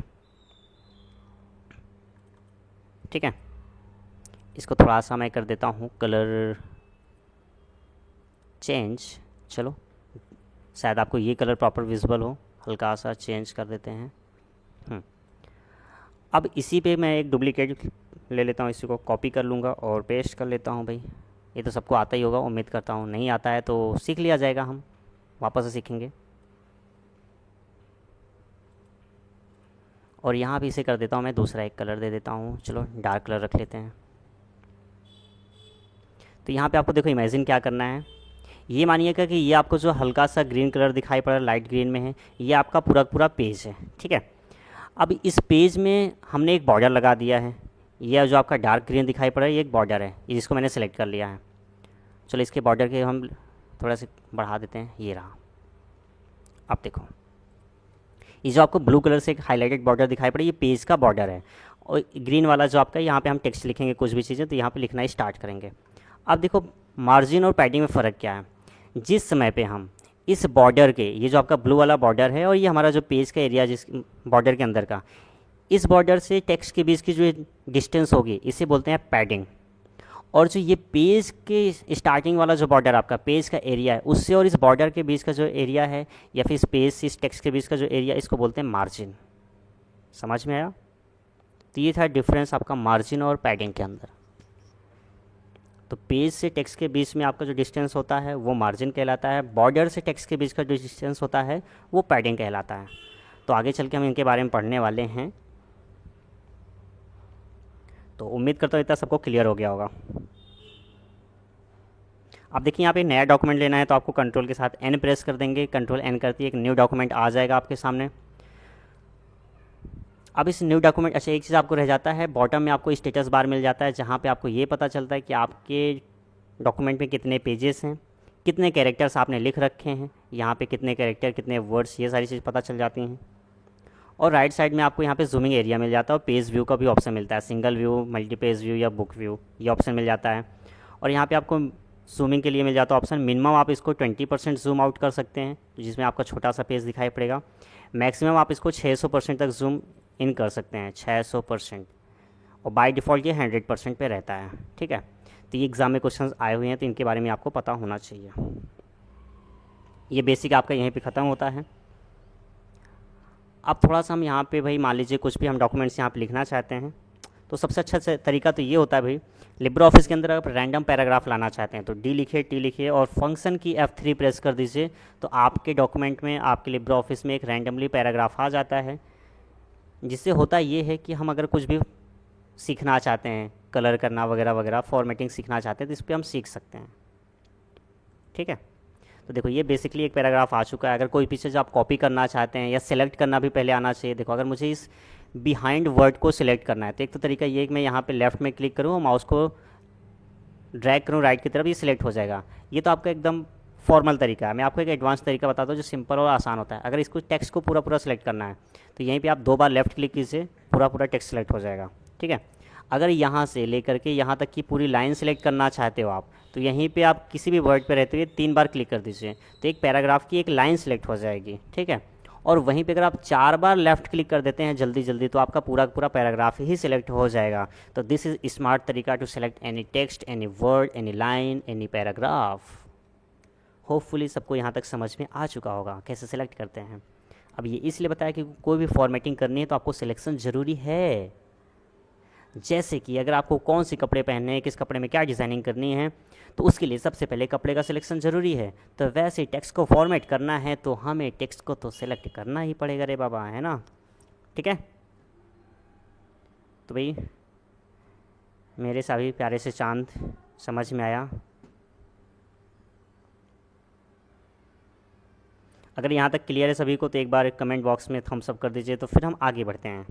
ठीक है। इसको थोड़ा सा मैं कर देता हूँ कलर चेंज। चलो शायद आपको ये कलर प्रॉपर विजिबल हो, हल्का सा चेंज कर देते हैं। अब इसी पे मैं एक डुप्लीकेट ले लेता हूँ, इसी को कॉपी कर लूँगा और पेस्ट कर लेता हूँ। भाई ये तो सबको आता ही होगा, उम्मीद करता हूँ। नहीं आता है तो सीख लिया जाएगा, हम वापस से सीखेंगे। और यहाँ भी इसे कर देता हूँ मैं दूसरा एक कलर दे देता हूँ। चलो डार्क कलर रख लेते हैं। तो यहाँ पे आपको देखो इमेजिन क्या करना है। ये मानिएगा कि ये आपको जो हल्का सा ग्रीन कलर दिखाई पड़ रहा है, लाइट ग्रीन में है, ये आपका पूरा पूरा पेज है, ठीक है। अब इस पेज में हमने एक बॉर्डर लगा दिया है। यह जो आपका डार्क ग्रीन दिखाई पड़ रहा है, ये एक बॉर्डर है, जिसको मैंने सेलेक्ट कर लिया है। चलो इसके बॉर्डर के हम थोड़ा सा बढ़ा देते हैं, ये रहा। अब देखो ये जो आपको ब्लू कलर से एक हाईलाइटेड बॉर्डर दिखाई पड़ा, ये पेज का बॉर्डर है। और ग्रीन वाला जो आपका, यहाँ पे हम टेक्स्ट लिखेंगे कुछ भी चीज़ें, तो यहाँ पे लिखना स्टार्ट करेंगे। अब देखो मार्जिन और पैडिंग में फ़र्क क्या है। जिस समय पे हम इस बॉर्डर के, ये जो आपका ब्लू वाला बॉर्डर है और ये हमारा जो पेज का एरिया जिस बॉर्डर के अंदर का, इस बॉर्डर से टेक्स्ट के बीच की जो डिस्टेंस होगी इसे बोलते हैं पैडिंग। और जो ये पेज के स्टार्टिंग वाला जो बॉर्डर आपका पेज का एरिया है, उससे और इस बॉर्डर के बीच का जो एरिया है, या फिर इस पेज से इस टेक्स्ट के बीच का जो एरिया, इसको बोलते हैं मार्जिन। समझ में आया? तो ये था डिफरेंस आपका मार्जिन और पैडिंग के अंदर। तो पेज से टेक्स्ट के बीच में आपका जो डिस्टेंस होता है वो मार्जिन कहलाता है, बॉर्डर से टेक्स्ट के बीच का जो डिस्टेंस होता है वो पैडिंग कहलाता है। तो आगे चल के हम इनके बारे में पढ़ने वाले हैं। तो उम्मीद करता हूँ इतना सबको क्लियर हो गया होगा। अब देखिए यहाँ पे नया डॉक्यूमेंट लेना है तो आपको कंट्रोल के साथ एन प्रेस कर देंगे, कंट्रोल एन करती है, एक न्यू डॉक्यूमेंट आ जाएगा आपके सामने। अब इस न्यू डॉक्यूमेंट, अच्छा एक चीज़ आपको रह जाता है, बॉटम में आपको स्टेटस बार मिल जाता है, जहाँ पे आपको ये पता चलता है कि आपके डॉक्यूमेंट में कितने पेजेस हैं, कितने कैरेक्टर्स आपने लिख रखे हैं, यहाँ पे कितने कैरेक्टर, कितने वर्ड्स, ये सारी चीज़ पता चल जाती हैं। और राइट साइड में आपको यहाँ पे जूमिंग एरिया मिल जाता है और पेज व्यू का भी ऑप्शन मिलता है, single view, multi page view या बुक व्यू, ये ऑप्शन मिल जाता है। और यहाँ पे आपको जूमिंग के लिए मिल जाता है ऑप्शन, मिनिमम आप इसको 20% जूम आउट कर सकते हैं, जिसमें आपका छोटा सा पेज दिखाई पड़ेगा। मैक्सिमम आप इसको 600% तक जूम इन कर सकते हैं, 600%। और बाय डिफ़ॉल्ट ये 100% पे रहता है, ठीक है। तो ये एग्ज़ाम में क्वेश्चंस आए हुए हैं, तो इनके बारे में आपको पता होना चाहिए। ये बेसिक आपका यहीं पे ख़त्म होता है। अब थोड़ा सा हम यहाँ पे भाई मान लीजिए कुछ भी हम डॉक्यूमेंट्स यहाँ पे लिखना चाहते हैं, तो सबसे अच्छा तरीका तो ये होता है भाई, लिब्रे ऑफिस के अंदर आप रैंडम पैराग्राफ लाना चाहते हैं तो डी लिखिए, टी लिखिए और फंक्शन की F3 प्रेस कर दीजिए, तो आपके डॉक्यूमेंट में, आपके लिब्रे ऑफिस में एक रैंडमली पैराग्राफ आ जाता है। जिससे होता ये है कि हम अगर कुछ भी सीखना चाहते हैं, कलर करना वगैरह वगैरह, फॉर्मेटिंग सीखना चाहते हैं, तो इस पर हम सीख सकते हैं, ठीक है। तो देखो ये बेसिकली एक पैराग्राफ आ चुका है। अगर कोई पीछे जो आप कॉपी करना चाहते हैं या सेलेक्ट करना भी पहले आना चाहिए। देखो अगर मुझे इस बिहाइंड वर्ड को सिलेक्ट करना है तो एक तो तरीका ये है कि मैं यहाँ पे लेफ़्ट में क्लिक करूँ और माउस को ड्रैग करूँ राइट की तरफ, ये सिलेक्ट हो जाएगा। ये तो आपका एकदम फॉर्मल तरीका है। मैं आपको एक एडवांस तरीका बताता हूँ जो सिंपल और आसान होता है। अगर इसको टेक्स्ट को पूरा पूरा सिलेक्ट करना है तो यहीं पे आप 2 बार लेफ़्ट क्लिक कीजिए, पूरा पूरा टेक्स्ट सेलेक्ट हो जाएगा, ठीक है। अगर यहाँ से लेकर के यहाँ तक की पूरी लाइन सेलेक्ट करना चाहते हो आप, तो यहीं पे आप किसी भी वर्ड पे रहते हुए 3 बार क्लिक कर दीजिए, तो एक पैराग्राफ की एक लाइन सेलेक्ट हो जाएगी, ठीक है। और वहीं पे अगर आप 4 बार लेफ़्ट क्लिक कर देते हैं जल्दी जल्दी, तो आपका पूरा पूरा पैराग्राफ ही सिलेक्ट हो जाएगा। तो दिस इज़ स्मार्ट तरीका to select any text, any word, any line, any paragraph. Hopefully सबको यहाँ तक समझ में आ चुका होगा कैसे सेलेक्ट करते हैं। अब ये इसलिए बताया कि कोई भी फॉर्मेटिंग करनी है तो आपको सिलेक्शन ज़रूरी है। जैसे कि अगर आपको कौन से कपड़े पहनने हैं, किस कपड़े में क्या डिज़ाइनिंग करनी है, तो उसके लिए सबसे पहले कपड़े का सिलेक्शन ज़रूरी है। तो वैसे टेक्स्ट को फॉर्मेट करना है तो हमें टेक्स्ट को तो सिलेक्ट करना ही पड़ेगा रे बाबा, है ना, ठीक है। तो भाई मेरे सभी प्यारे से चांद समझ में आया? अगर यहाँ तक क्लियर है सभी को तो एक बार कमेंट बॉक्स में थम्स अप कर दीजिए, तो फिर हम आगे बढ़ते हैं।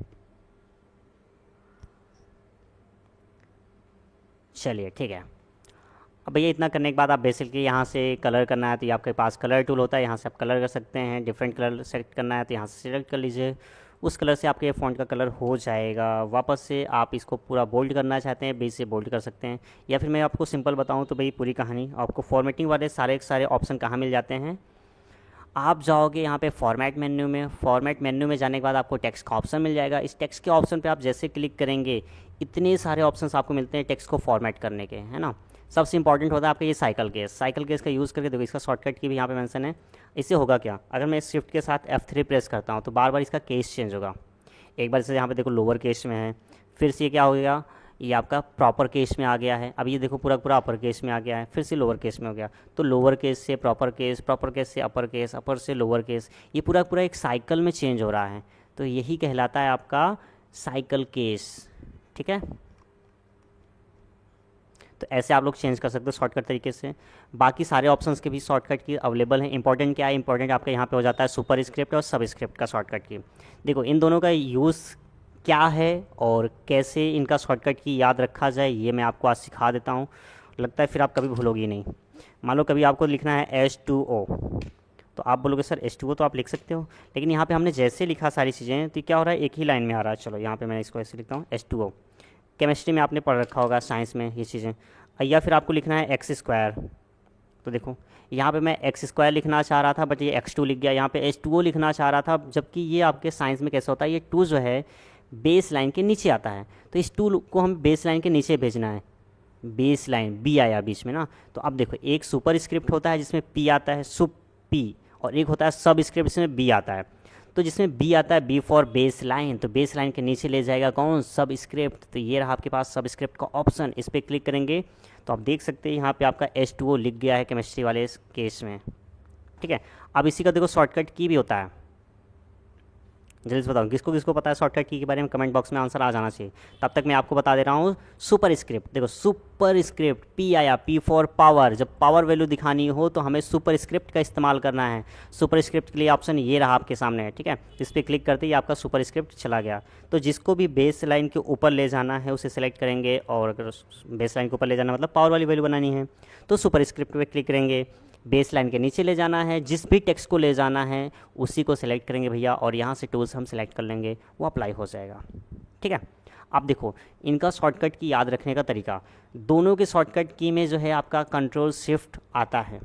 चलिए ठीक है। अब भैया इतना करने के बाद आप बेसिकली यहाँ से कलर करना है तो आपके पास कलर टूल होता है, यहाँ से आप कलर कर सकते हैं। डिफरेंट कलर सेलेक्ट करना है तो यहाँ से सिलेक्ट कर लीजिए। उस कलर से आपके ये फ़ॉन्ट का कलर हो जाएगा। वापस से आप इसको पूरा बोल्ड करना चाहते हैं, बेस से बोल्ड कर सकते हैं, या फिर मैं आपको सिंपल बताऊं तो भाई पूरी कहानी आपको फॉर्मेटिंग वाले सारे सारे ऑप्शन कहाँ मिल जाते हैं। आप जाओगे यहाँ पे फॉर्मेट मेन्यू में, फॉर्मेट मेन्यू में जाने के बाद आपको टेक्स्ट का ऑप्शन मिल जाएगा। इस टेक्स्ट के ऑप्शन पे आप जैसे क्लिक करेंगे इतने सारे ऑप्शंस आपको मिलते हैं टेक्स्ट को फॉर्मेट करने के, है ना। सबसे इंपॉर्टेंट होता है आपका ये साइकिल केस का यूज़ करके देखो, इसका शॉर्टकट की भी यहाँ पे मेंशन है। इससे होगा क्या, अगर मैं शिफ्ट के साथ F3 प्रेस करता हूँ तो बार बार इसका केस चेंज होगा। एक बार से यहाँ पे देखो लोअर केस में है, फिर से ये क्या हो गया, ये आपका प्रॉपर केस में आ गया है। अब ये देखो पूरा पूरा अपर केस में आ गया है, फिर से लोअर केस में हो गया। तो लोअर केस से प्रॉपर केस, प्रॉपर केस से अपर केस, अपर से लोअर केस, ये पूरा पूरा एक साइकिल में चेंज हो रहा है। तो यही कहलाता है आपका साइकिल केस, ठीक है। तो ऐसे आप लोग चेंज कर सकते हो शॉर्टकट तरीके से। बाकी सारे ऑप्शंस के भी शॉर्टकट की अवेलेबल हैं। इंपॉर्टेंट क्या है, इंपॉर्टेंट आपका यहाँ पे हो जाता है सुपर स्क्रिप्ट और सब स्क्रिप्ट का शॉर्टकट की। देखो इन दोनों का यूज़ क्या है और कैसे इनका शॉर्टकट की याद रखा जाए, ये मैं आपको आज सिखा देता हूँ। लगता है फिर आप कभी भूलोगे नहीं। मान लो कभी आपको लिखना है H2O, तो आप बोलोगे सर H2O तो आप लिख सकते हो, लेकिन यहाँ पे हमने जैसे लिखा सारी चीज़ें तो क्या हो रहा है, एक ही लाइन में आ रहा है। चलो यहाँ पे मैं इसको ऐसे लिखता हूँ H2O। केमिस्ट्री में आपने पढ़ रखा होगा, साइंस में ये चीज़ें। या फिर आपको लिखना है x², तो देखो यहाँ पे मैं x² लिखना चाह रहा था बट ये x2 लिख गया। यहाँ पे H2O लिखना चाह रहा था, जबकि ये आपके साइंस में कैसे होता है, ये 2 जो है बेस लाइन के नीचे आता है, तो इस 2 को हम बेस लाइन के नीचे भेजना है। बेस लाइन B आया बीच में ना, तो अब देखो एक सुपर स्क्रिप्ट होता है जिसमें P आता है, सुप P, और एक होता है सब स्क्रिप्ट जिसमें B आता है। तो जिसमें B आता है, B फॉर बेस लाइन, तो बेस लाइन के नीचे ले जाएगा कौन, सब स्क्रिप्ट। तो ये रहा आपके पास सब स्क्रिप्ट का ऑप्शन, इस पर क्लिक करेंगे तो आप देख सकते हैं यहाँ पे आपका H2O लिख गया है केमिस्ट्री वाले इस केस में, ठीक है। अब इसी का देखो शॉर्टकट की भी होता है। जल्दी से बताओ किसको किसको पता है शॉर्टकट की के बारे में, कमेंट बॉक्स में आंसर आ जाना चाहिए। तब तक मैं आपको बता दे रहा हूँ सुपर स्क्रिप्ट। देखो सुपर स्क्रिप्ट P आया, P फॉर पावर। जब पावर वैल्यू दिखानी हो तो हमें सुपर स्क्रिप्ट का इस्तेमाल करना है। सुपर स्क्रिप्ट के लिए ऑप्शन ये रहा आपके सामने, ठीक है। इस पर क्लिक करते ही आपका सुपर स्क्रिप्ट चला गया। तो जिसको भी बेस लाइन के ऊपर ले जाना है उसे सेलेक्ट करेंगे, और अगर बेस लाइन के ऊपर ले जाना मतलब पावर वाली वैल्यू बनानी है तो सुपर स्क्रिप्ट पर क्लिक करेंगे। बेस लाइन के नीचे ले जाना है, जिस भी टेक्स्ट को ले जाना है उसी को सिलेक्ट करेंगे भैया, और यहाँ से टूल्स हम सिलेक्ट कर लेंगे, वो अप्लाई हो जाएगा, ठीक है। अब देखो इनका शॉर्टकट की याद रखने का तरीका, दोनों के शॉर्टकट की में जो है आपका कंट्रोल शिफ्ट आता है।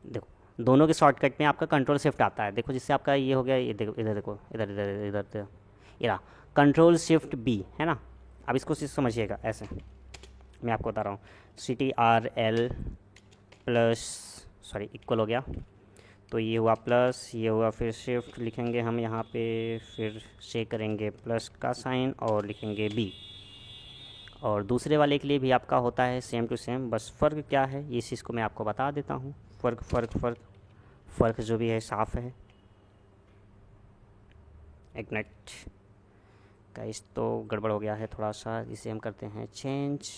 देखो दोनों के शॉर्टकट में आपका कंट्रोल शिफ्ट आता है। देखो जिससे आपका ये हो गया, ये देखो इधर देखो, इधर इधर इधर ये रहा कंट्रोल शिफ्ट B, है ना। अब इसको समझिएगा ऐसे, मैं आपको बता रहा हूँ CTRL प्लस सॉरी इक्वल हो गया, तो ये हुआ प्लस, ये हुआ, फिर शिफ्ट लिखेंगे हम यहाँ पे, फिर से करेंगे प्लस का साइन और लिखेंगे B। और दूसरे वाले के लिए भी आपका होता है सेम टू सेम, बस फ़र्क क्या है ये चीज़ को मैं आपको बता देता हूँ। फ़र्क जो भी है साफ़ है। एक मिनट गाइस, तो गड़बड़ हो गया है थोड़ा सा, इसे हम करते हैं चेंज।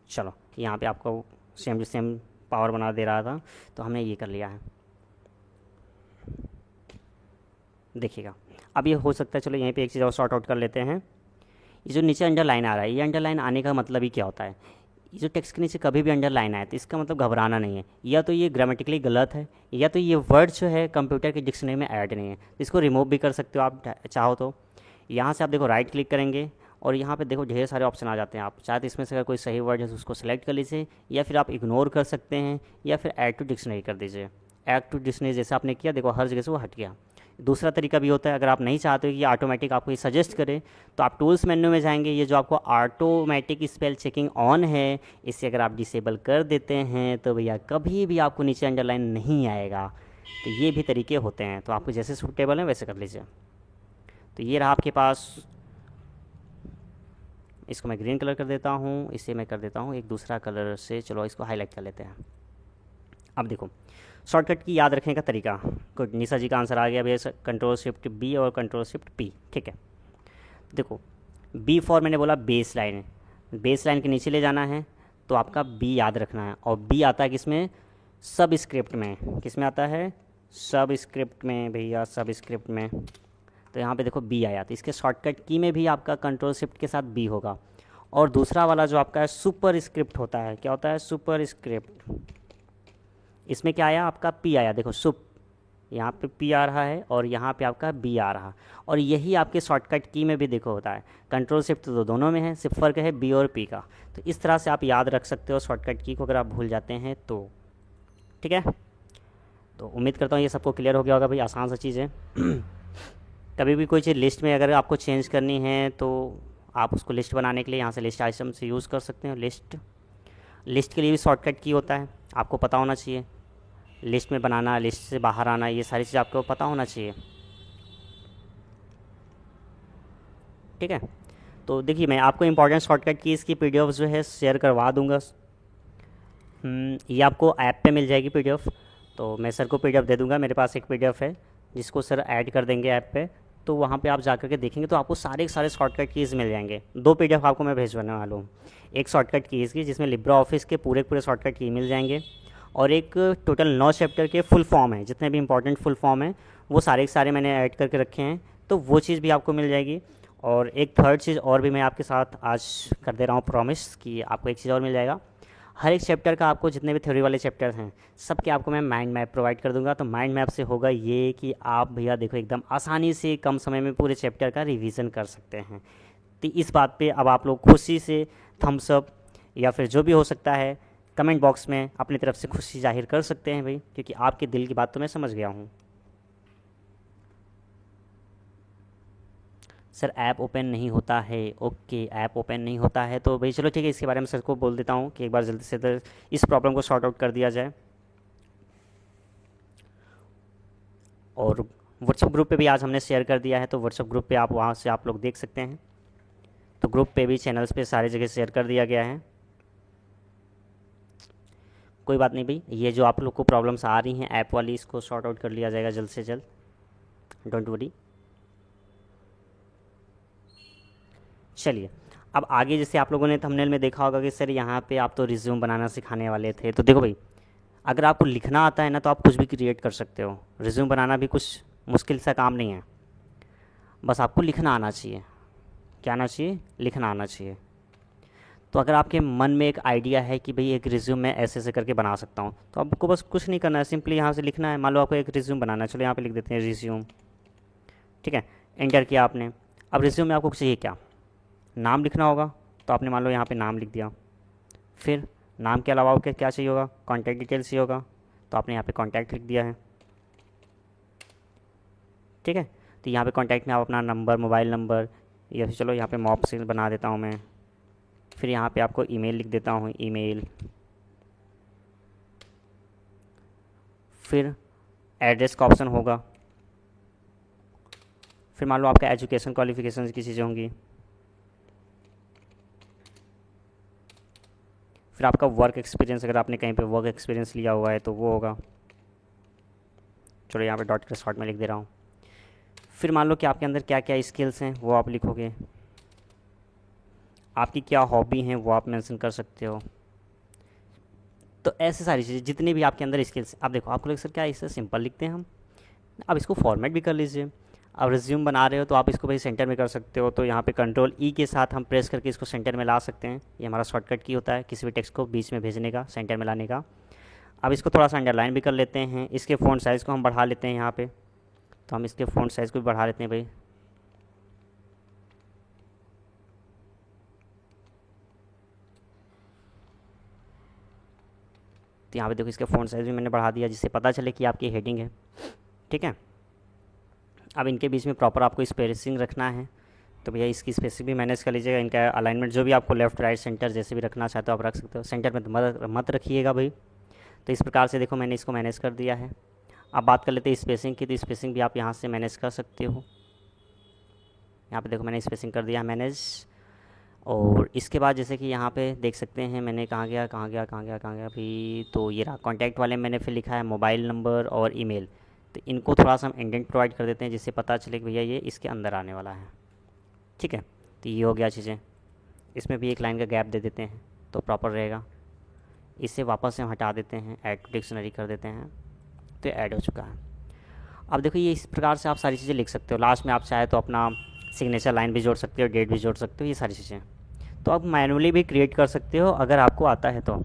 चलो यहाँ पे आपको सेम टू सेम पावर बना दे रहा था, तो हमने ये कर लिया है, देखिएगा। अब ये हो सकता है, चलो यहीं पे एक चीज़ और सॉर्ट आउट कर लेते हैं। ये जो नीचे अंडरलाइन आ रहा है, ये अंडरलाइन आने का मतलब ही क्या होता है, ये जो टेक्स्ट के नीचे कभी भी अंडरलाइन आए तो इसका मतलब घबराना नहीं है, या तो ये ग्रामेटिकली गलत है, या तो ये वर्ड जो है कंप्यूटर के डिक्शनरी में ऐड नहीं है। इसको रिमूव भी कर सकते हो आप चाहो तो। यहाँ से आप देखो राइट क्लिक करेंगे और यहाँ पे देखो ढेर सारे ऑप्शन आ जाते हैं। आप चाहे तो इसमें से अगर कोई सही वर्ड है तो उसको सेलेक्ट कर लीजिए, या फिर आप इग्नोर कर सकते हैं, या फिर ऐड टू डिक्शनरी कर दीजिए। ऐड टू डिक्शनरी जैसे आपने किया, देखो हर जगह से वो हट गया। दूसरा तरीका भी होता है, अगर आप नहीं चाहते हो कि ये ऑटोमेटिक आपको ये सजेस्ट करे, तो आप टूल्स मेन्यू में जाएंगे, ये जो आपको ऑटोमेटिक स्पेल चेकिंग ऑन है, इसे अगर आप डिसेबल कर देते हैं तो भैया कभी भी आपको नीचे अंडरलाइन नहीं आएगा। तो ये भी तरीके होते हैं, तो आपको जैसे सूटेबल है वैसे कर लीजिए। तो ये रहा आपके पास, इसको मैं ग्रीन कलर कर देता हूँ, इसे मैं कर देता हूँ एक दूसरा कलर से, चलो इसको हाईलाइट कर लेते हैं। अब देखो शॉर्टकट की याद रखने का तरीका, गुड, निशा जी का आंसर आ गया भैया, कंट्रोल शिफ्ट B और कंट्रोल शिफ्ट P, ठीक है। देखो B फॉर मैंने बोला बेस लाइन, बेस लाइन के नीचे ले जाना है तो आपका B याद रखना है, और B आता है किसमें, सब स्क्रिप्ट में। किस में आता है, सब स्क्रिप्ट में भैया, सब स्क्रिप्ट में। तो यहाँ पे देखो B आया, तो इसके शॉर्टकट की में भी आपका कंट्रोल शिफ्ट के साथ B होगा। और दूसरा वाला जो आपका है सुपर स्क्रिप्ट होता है, क्या होता है, सुपर स्क्रिप्ट। इसमें क्या आया आपका, पी आया, देखो सुप, यहाँ पे पी आ रहा है और यहाँ पे आपका बी आ रहा। और यही आपके शॉर्टकट की में भी देखो होता है, कंट्रोल शिफ्ट तो दोनों में है, सिर्फ फ़र्क है बी और पी का। तो इस तरह से आप याद रख सकते हो शॉर्टकट की को, अगर आप भूल जाते हैं तो। ठीक है, तो उम्मीद करता हूँ ये सबको क्लियर हो गया होगा भाई, आसान सा चीज़ है। कभी भी कोई चीज़ लिस्ट में अगर आपको चेंज करनी है तो आप उसको लिस्ट बनाने के लिए यहाँ से लिस्ट आइटम से यूज़ कर सकते हैं। लिस्ट के लिए भी शॉर्टकट की होता है, आपको पता होना चाहिए। लिस्ट में बनाना, लिस्ट से बाहर आना, ये सारी चीज़ आपको पता होना चाहिए। ठीक है, तो देखिए मैं आपको इंपॉर्टेंट शॉर्टकट कीज़ की पीडीएफ जो है शेयर करवा दूंगा। ये आपको ऐप पे मिल जाएगी पीडीएफ, तो मैं सर को पीडीएफ दे दूंगा। मेरे पास एक पीडीएफ है जिसको सर ऐड कर देंगे ऐप पे, तो वहाँ पे आप जा कर के देखेंगे तो आपको सारे के सारे शॉर्टकट कीज़ मिल जाएंगे। 2 पीडीएफ आपको मैं भेजवाने वाला हूँ, एक शॉर्टकट कीज़ की जिसमें लिब्रा ऑफिस के पूरे पूरे शॉर्टकट की मिल जाएंगे, और एक टोटल 9 चैप्टर के फुल फॉर्म है, जितने भी इंपॉर्टेंट फुल फॉर्म है वो सारे के सारे मैंने ऐड करके रखे हैं, तो वो चीज़ भी आपको मिल जाएगी। और एक थर्ड चीज़ और भी मैं आपके साथ आज कर दे रहा हूँ प्रॉमिस कि आपको एक चीज़ और मिल जाएगा। हर एक चैप्टर का आपको जितने भी थ्योरी वाले चैप्टर हैं सबके आपको मैं माइंड मैप प्रोवाइड कर दूंगा। तो माइंड मैप से होगा ये कि आप भैया देखो एकदम आसानी से कम समय में पूरे चैप्टर का रिवीजन कर सकते हैं। तो इस बात पे अब आप लोग खुशी से थम्स अप या फिर जो भी हो सकता है कमेंट बॉक्स में अपनी तरफ से खुशी जाहिर कर सकते हैं भाई, क्योंकि आपके दिल की बात तो मैं समझ गया हूँ। सर ऐप ओपन नहीं होता है, ओके ऐप ओपन नहीं होता है तो भाई चलो ठीक है, इसके बारे में सर को बोल देता हूँ कि एक बार जल्दी से इस प्रॉब्लम को सॉर्ट आउट कर दिया जाए। और व्हाट्सएप ग्रुप पे भी आज हमने शेयर कर दिया है, तो व्हाट्सएप ग्रुप पे आप वहाँ से आप लोग देख सकते हैं। तो ग्रुप पे भी चैनल्स पे सारी जगह शेयर कर दिया गया है। कोई बात नहीं भाई, ये जो आप लोग को प्रॉब्लम्स आ रही हैं ऐप वाली, इसको सॉर्ट आउट कर लिया जाएगा जल्द से जल्द, डोंट वरी। चलिए अब आगे, जैसे आप लोगों ने थंबनेल में देखा होगा कि सर यहाँ पे आप तो रिज्यूम बनाना सिखाने वाले थे, तो देखो भाई अगर आपको लिखना आता है ना तो आप कुछ भी क्रिएट कर सकते हो। रिज्यूम बनाना भी कुछ मुश्किल सा काम नहीं है, बस आपको लिखना आना चाहिए। क्या आना चाहिए, लिखना आना चाहिए। तो अगर आपके मन में एक आइडिया है कि भाई एक रिज्यूम मैं ऐसे ऐसे करके बना सकता हूँ, तो आपको बस कुछ नहीं करना है, सिंपली यहाँ से लिखना है। मान लो आपको एक रिज्यूम बनाना है, चलो यहाँ पे लिख देते हैं रिज्यूम। ठीक है, एंटर किया आपने। अब रिज्यूम में आपको चाहिए क्या, नाम लिखना होगा, तो आपने मान लो यहाँ पे नाम लिख दिया। फिर नाम के अलावा आपको क्या चाहिए होगा, कॉन्टैक्ट डिटेल्स चाहिए होगा, तो आपने यहाँ पे कॉन्टैक्ट लिख दिया है। ठीक है, तो यहाँ पे कॉन्टैक्ट में आप अपना नंबर, मोबाइल नंबर, या फिर चलो यहाँ पे मॉप से बना देता हूँ मैं। फिर यहाँ पे आपको ईमेल लिख देता हूँ, ईमेल। फिर एड्रेस का ऑप्शन होगा। फिर मान लो आपका एजुकेशन क्वालिफिकेशन की चीज़ें होंगी। फिर आपका वर्क एक्सपीरियंस, अगर आपने कहीं पे वर्क एक्सपीरियंस लिया हुआ है तो वो होगा। चलो यहाँ पे डॉट के शॉर्ट में लिख दे रहा हूँ। फिर मान लो कि आपके अंदर क्या क्या स्किल्स हैं वो आप लिखोगे। आपकी क्या हॉबी हैं वो आप मेंशन कर सकते हो। तो ऐसे सारी चीज़ें जितनी भी आपके अंदर स्किल्स, अब देखो आपको लगे सर क्या इससे सिंपल लिखते हैं हम, अब इसको फॉर्मेट भी कर लीजिए। अब रिज्यूम बना रहे हो तो आप इसको भाई सेंटर में कर सकते हो, तो यहाँ पे कंट्रोल ई के साथ हम प्रेस करके इसको सेंटर में ला सकते हैं। ये हमारा शॉर्टकट की होता है किसी भी टेक्स्ट को बीच में भेजने का, सेंटर में लाने का। अब इसको थोड़ा सा अंडरलाइन भी कर लेते हैं। इसके फ़ॉन्ट साइज़ को हम बढ़ा लेते हैं यहाँ पे, तो हम इसके फ़ॉन्ट साइज़ को भी बढ़ा लेते हैं भाई। तो यहाँ पे देखो इसके फ़ॉन्ट साइज़ भी मैंने बढ़ा दिया, जिससे पता चले कि आपकी हेडिंग है। ठीक है, अब इनके बीच में प्रॉपर आपको स्पेसिंग रखना है, तो भैया इसकी स्पेसिंग भी मैनेज कर लीजिएगा। इनका अलाइनमेंट जो भी आपको लेफ़्ट राइट सेंटर जैसे भी रखना चाहते हो आप रख सकते हो, सेंटर में तो मत रखिएगा भाई। तो इस प्रकार से देखो मैंने इसको मैनेज कर दिया है। अब बात कर लेते हैं स्पेसिंग की, तो स्पेसिंग भी आप यहाँ से मैनेज कर सकते हो। यहाँ पे देखो मैंने स्पेसिंग कर दिया मैनेज। और इसके बाद जैसे कि यहाँ पे देख सकते हैं मैंने कहाँ गया भी, तो ये रहा कॉन्टैक्ट वाले मैंने फिर लिखा है मोबाइल नंबर और ईमेल। तो इनको थोड़ा सा हम इंडेंट प्रोवाइड कर देते हैं जिससे पता चले कि भैया ये इसके अंदर आने वाला है। ठीक है, तो ये हो गया चीज़ें। इसमें भी एक लाइन का गैप दे देते हैं तो प्रॉपर रहेगा। इसे वापस से हम हटा देते हैं, ऐड टू डिक्शनरी कर देते हैं, तो ऐड हो चुका है। अब देखो ये इस प्रकार से आप सारी चीज़ें लिख सकते हो। लास्ट में आप चाहे तो अपना सिग्नेचर लाइन भी जोड़ सकते हो, डेट भी जोड़ सकते हो, ये सारी चीज़ें। तो आप मैनुअली भी क्रिएट कर सकते हो अगर आपको आता है तो।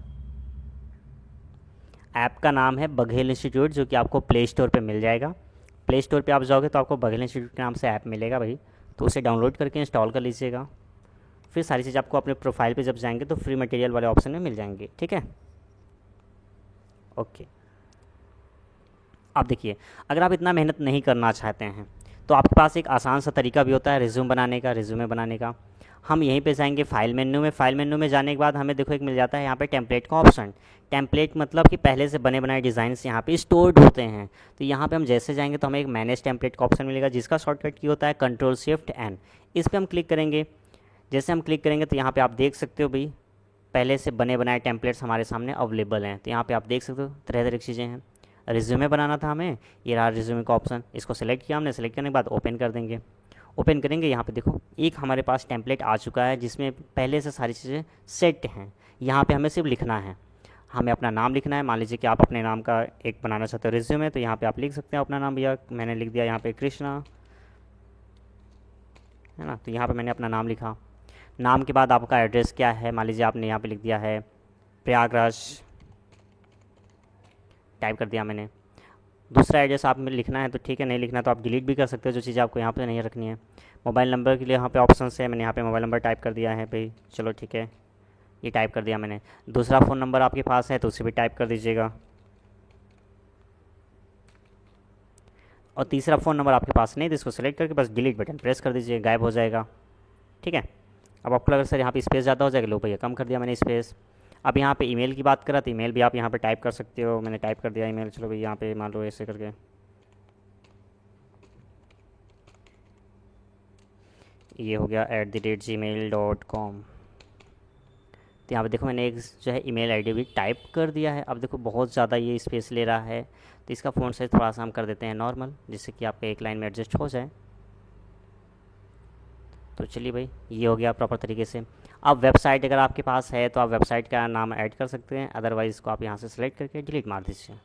ऐप का नाम है बघेल इंस्टीट्यूट, जो कि आपको प्ले स्टोर पे मिल जाएगा। प्ले स्टोर पे आप जाओगे तो आपको बघेल इंस्टीट्यूट के नाम से ऐप मिलेगा भाई, तो उसे डाउनलोड करके इंस्टॉल कर लीजिएगा। फिर सारी चीज़ आपको अपने प्रोफाइल पे जब जाएंगे तो फ्री मटेरियल वाले ऑप्शन में मिल जाएंगे, ठीक है। ओके, आप देखिए, अगर आप इतना मेहनत नहीं करना चाहते हैं तो आपके पास एक आसान सा तरीका भी होता है रिज्यूम बनाने का, रिज्यूमे बनाने का। हम यहीं पे जाएंगे फाइल मेन्यू में। फाइल मेन्यू में जाने के बाद हमें देखो एक मिल जाता है यहाँ पे टेम्पलेट का ऑप्शन। टेम्पलेट मतलब कि पहले से बने बनाए डिज़ाइंस यहाँ पे स्टोर्ड होते हैं। तो यहाँ पे हम जैसे जाएंगे तो हमें एक मैनेज टेम्पलेट का ऑप्शन मिलेगा, जिसका शॉर्टकट की होता है Ctrl+Shift+N। इस पर हम क्लिक करेंगे। जैसे हम क्लिक करेंगे तो यहाँ पे आप देख सकते हो भाई, पहले से बने बनाए टेम्पलेट्स हमारे सामने अवेलेबल हैं। तो यहाँ पे आप देख सकते हो तरह तरह की चीज़ें हैं। रिज्यूमे बनाना था हमें, ये रहा रिज्यूमे का ऑप्शन, इसको सेलेक्ट किया हमने। सेलेक्ट करने के बाद ओपन कर देंगे। ओपन करेंगे, यहाँ पे देखो एक हमारे पास टेम्पलेट आ चुका है जिसमें पहले से सारी चीज़ें सेट हैं। यहाँ पे हमें सिर्फ लिखना है, हमें अपना नाम लिखना है। मान लीजिए कि आप अपने नाम का एक बनाना चाहते हो रिज्यूमे, तो यहाँ पे आप लिख सकते हैं अपना नाम। भैया मैंने लिख दिया यहाँ पे कृष्णा, है ना। तो यहाँ पे मैंने अपना नाम लिखा। नाम के बाद आपका एड्रेस क्या है, मान लीजिए आपने यहाँ पे लिख दिया है प्रयागराज, टाइप कर दिया मैंने। दूसरा एड्रेस आप में लिखना है तो ठीक है, नहीं लिखना तो आप डिलीट भी कर सकते हो जो चीज़ आपको यहाँ पे नहीं रखनी है। मोबाइल नंबर के लिए यहाँ पे ऑप्शन है, मैंने यहाँ पे मोबाइल नंबर टाइप कर दिया है भाई, चलो ठीक है, ये टाइप कर दिया मैंने। दूसरा फ़ोन नंबर आपके पास है तो उसे भी टाइप कर दीजिएगा। और तीसरा फ़ोन नंबर आपके पास नहीं तो इसको सेलेक्ट करके बस डिलीट बटन प्रेस कर दीजिए, गायब हो जाएगा, ठीक है। अब आपको लगा सर यहाँ पे स्पेस ज़्यादा हो जाएगा, लो भैया कम कर दिया मैंने स्पेस। अब यहाँ पे ईमेल की बात करा तो ईमेल भी आप यहाँ पे टाइप कर सकते हो, मैंने टाइप कर दिया ईमेल। चलो भाई यहाँ पे मान लो ऐसे करके, ये हो गया @gmail.com। तो यहाँ पे देखो मैंने एक जो है ईमेल आईडी भी टाइप कर दिया है। अब देखो बहुत ज़्यादा ये स्पेस ले रहा है, तो इसका फ़ॉन्ट साइज़ थोड़ा सा हम कर देते हैं नॉर्मल, जिससे कि आपका एक लाइन में एडजस्ट हो जाए। तो चलिए भाई, ये हो गया प्रॉपर तरीके से। अब वेबसाइट अगर आपके पास है तो आप वेबसाइट का नाम ऐड कर सकते हैं, अदरवाइज़ इसको आप यहाँ से सेलेक्ट करके डिलीट मार दीजिए,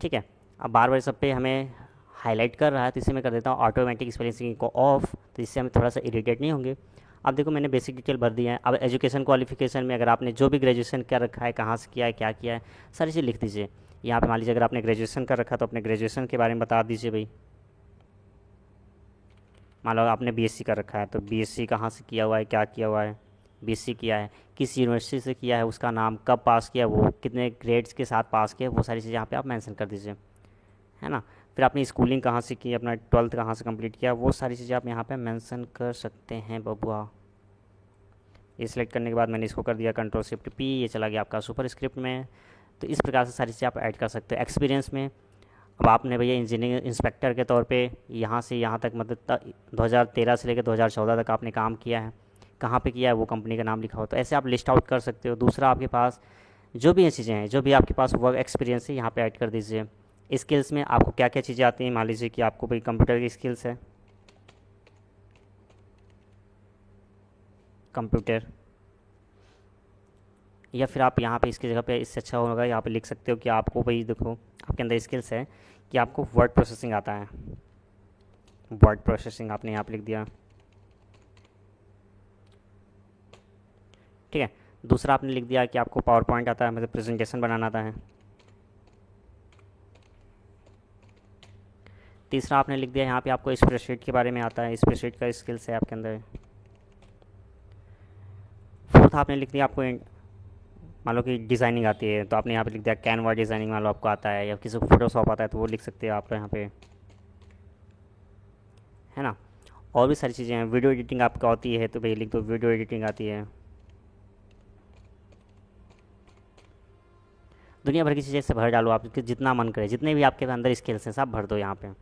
ठीक है। अब बार बार सब पे हमें हाईलाइट कर रहा है तो इसे मैं कर देता हूँ ऑटोमेटिक स्पेलिंग को ऑफ, तो इससे हमें थोड़ा सा इरिटेट नहीं होंगे। अब देखो मैंने बेसिक डिटेल भर दिया है। अब एजुकेशन क्वालिफिकेशन में अगर आपने जो भी ग्रेजुएशन कर रखा है, कहाँ से किया है, क्या किया है, सारी चीज़ लिख दीजिए। यहाँ पे मान लीजिए अगर आपने ग्रेजुएशन कर रखा है तो अपने ग्रेजुएशन के बारे में बता दीजिए भाई। मान लो आपने बीएससी कर रखा है तो बीएससी कहाँ से किया हुआ है, क्या किया हुआ है, बीएससी किया है, किस यूनिवर्सिटी से किया है, उसका नाम, कब पास किया, वो कितने ग्रेड्स के साथ पास किया, वो सारी चीज़ें यहाँ पे आप मेंशन कर दीजिए, है ना। फिर आपने स्कूलिंग कहाँ से की, अपना 12th कहाँ से कंप्लीट किया, वो सारी चीज़ें आप यहाँ पे मेंशन कर सकते हैं बबुआ। ये सिलेक्ट करने के बाद मैंने इसको कर दिया Ctrl+Shift+P, ये चला गया आपका सुपर स्क्रिप्ट में। तो इस प्रकार से सारी चीज़ें आप ऐड कर सकते हो। एक्सपीरियंस में अब आपने भैया इंजीनियरिंग इंस्पेक्टर के तौर पे यहाँ से यहाँ तक मतलब 2013 से लेकर 2014 तक आपने काम किया है, कहाँ पे किया है वो कंपनी का नाम लिखा हो, तो ऐसे आप लिस्ट आउट कर सकते हो। दूसरा आपके पास जो भी ये चीज़ें हैं, जो भी आपके पास वर्क एक्सपीरियंस है यहाँ पे ऐड कर दीजिए। स्किल्स में आपको क्या क्या चीज़ें आती हैं, मान लीजिए कि आपको भाई कंप्यूटर की स्किल्स है, कंप्यूटर, या फिर आप यहाँ पे इसकी जगह पे इससे अच्छा होगा यहाँ पे लिख सकते हो कि आपको भाई देखो आपके अंदर स्किल्स है कि आपको वर्ड प्रोसेसिंग आता है। वर्ड प्रोसेसिंग आपने यहाँ पे लिख दिया, ठीक है। दूसरा आपने लिख दिया कि आपको पावर पॉइंट आता है, मतलब प्रेजेंटेशन बनाना आता है। तीसरा आपने लिख दिया यहाँ पे आपको स्प्रेडशीट के बारे में आता है, स्प्रेडशीट का स्किल्स है आपके अंदर। फोर्थ आपने लिख दिया आपको मान लो कि डिज़ाइनिंग आती है तो आपने यहाँ पे लिख दिया कैनवा डिज़ाइनिंग, मान लो आपको आता है, या किसी को फोटोशॉप आता है तो वो लिख सकते हो आप यहाँ पे, है ना। और भी सारी चीज़ें हैं, वीडियो एडिटिंग आपको आती है तो भाई लिख दो वीडियो एडिटिंग आती है। दुनिया भर की चीज़ें से भर डालो, आप जितना मन करे, जितने भी आपके अंदर स्किल्स हैं सब भर दो यहाँ पे।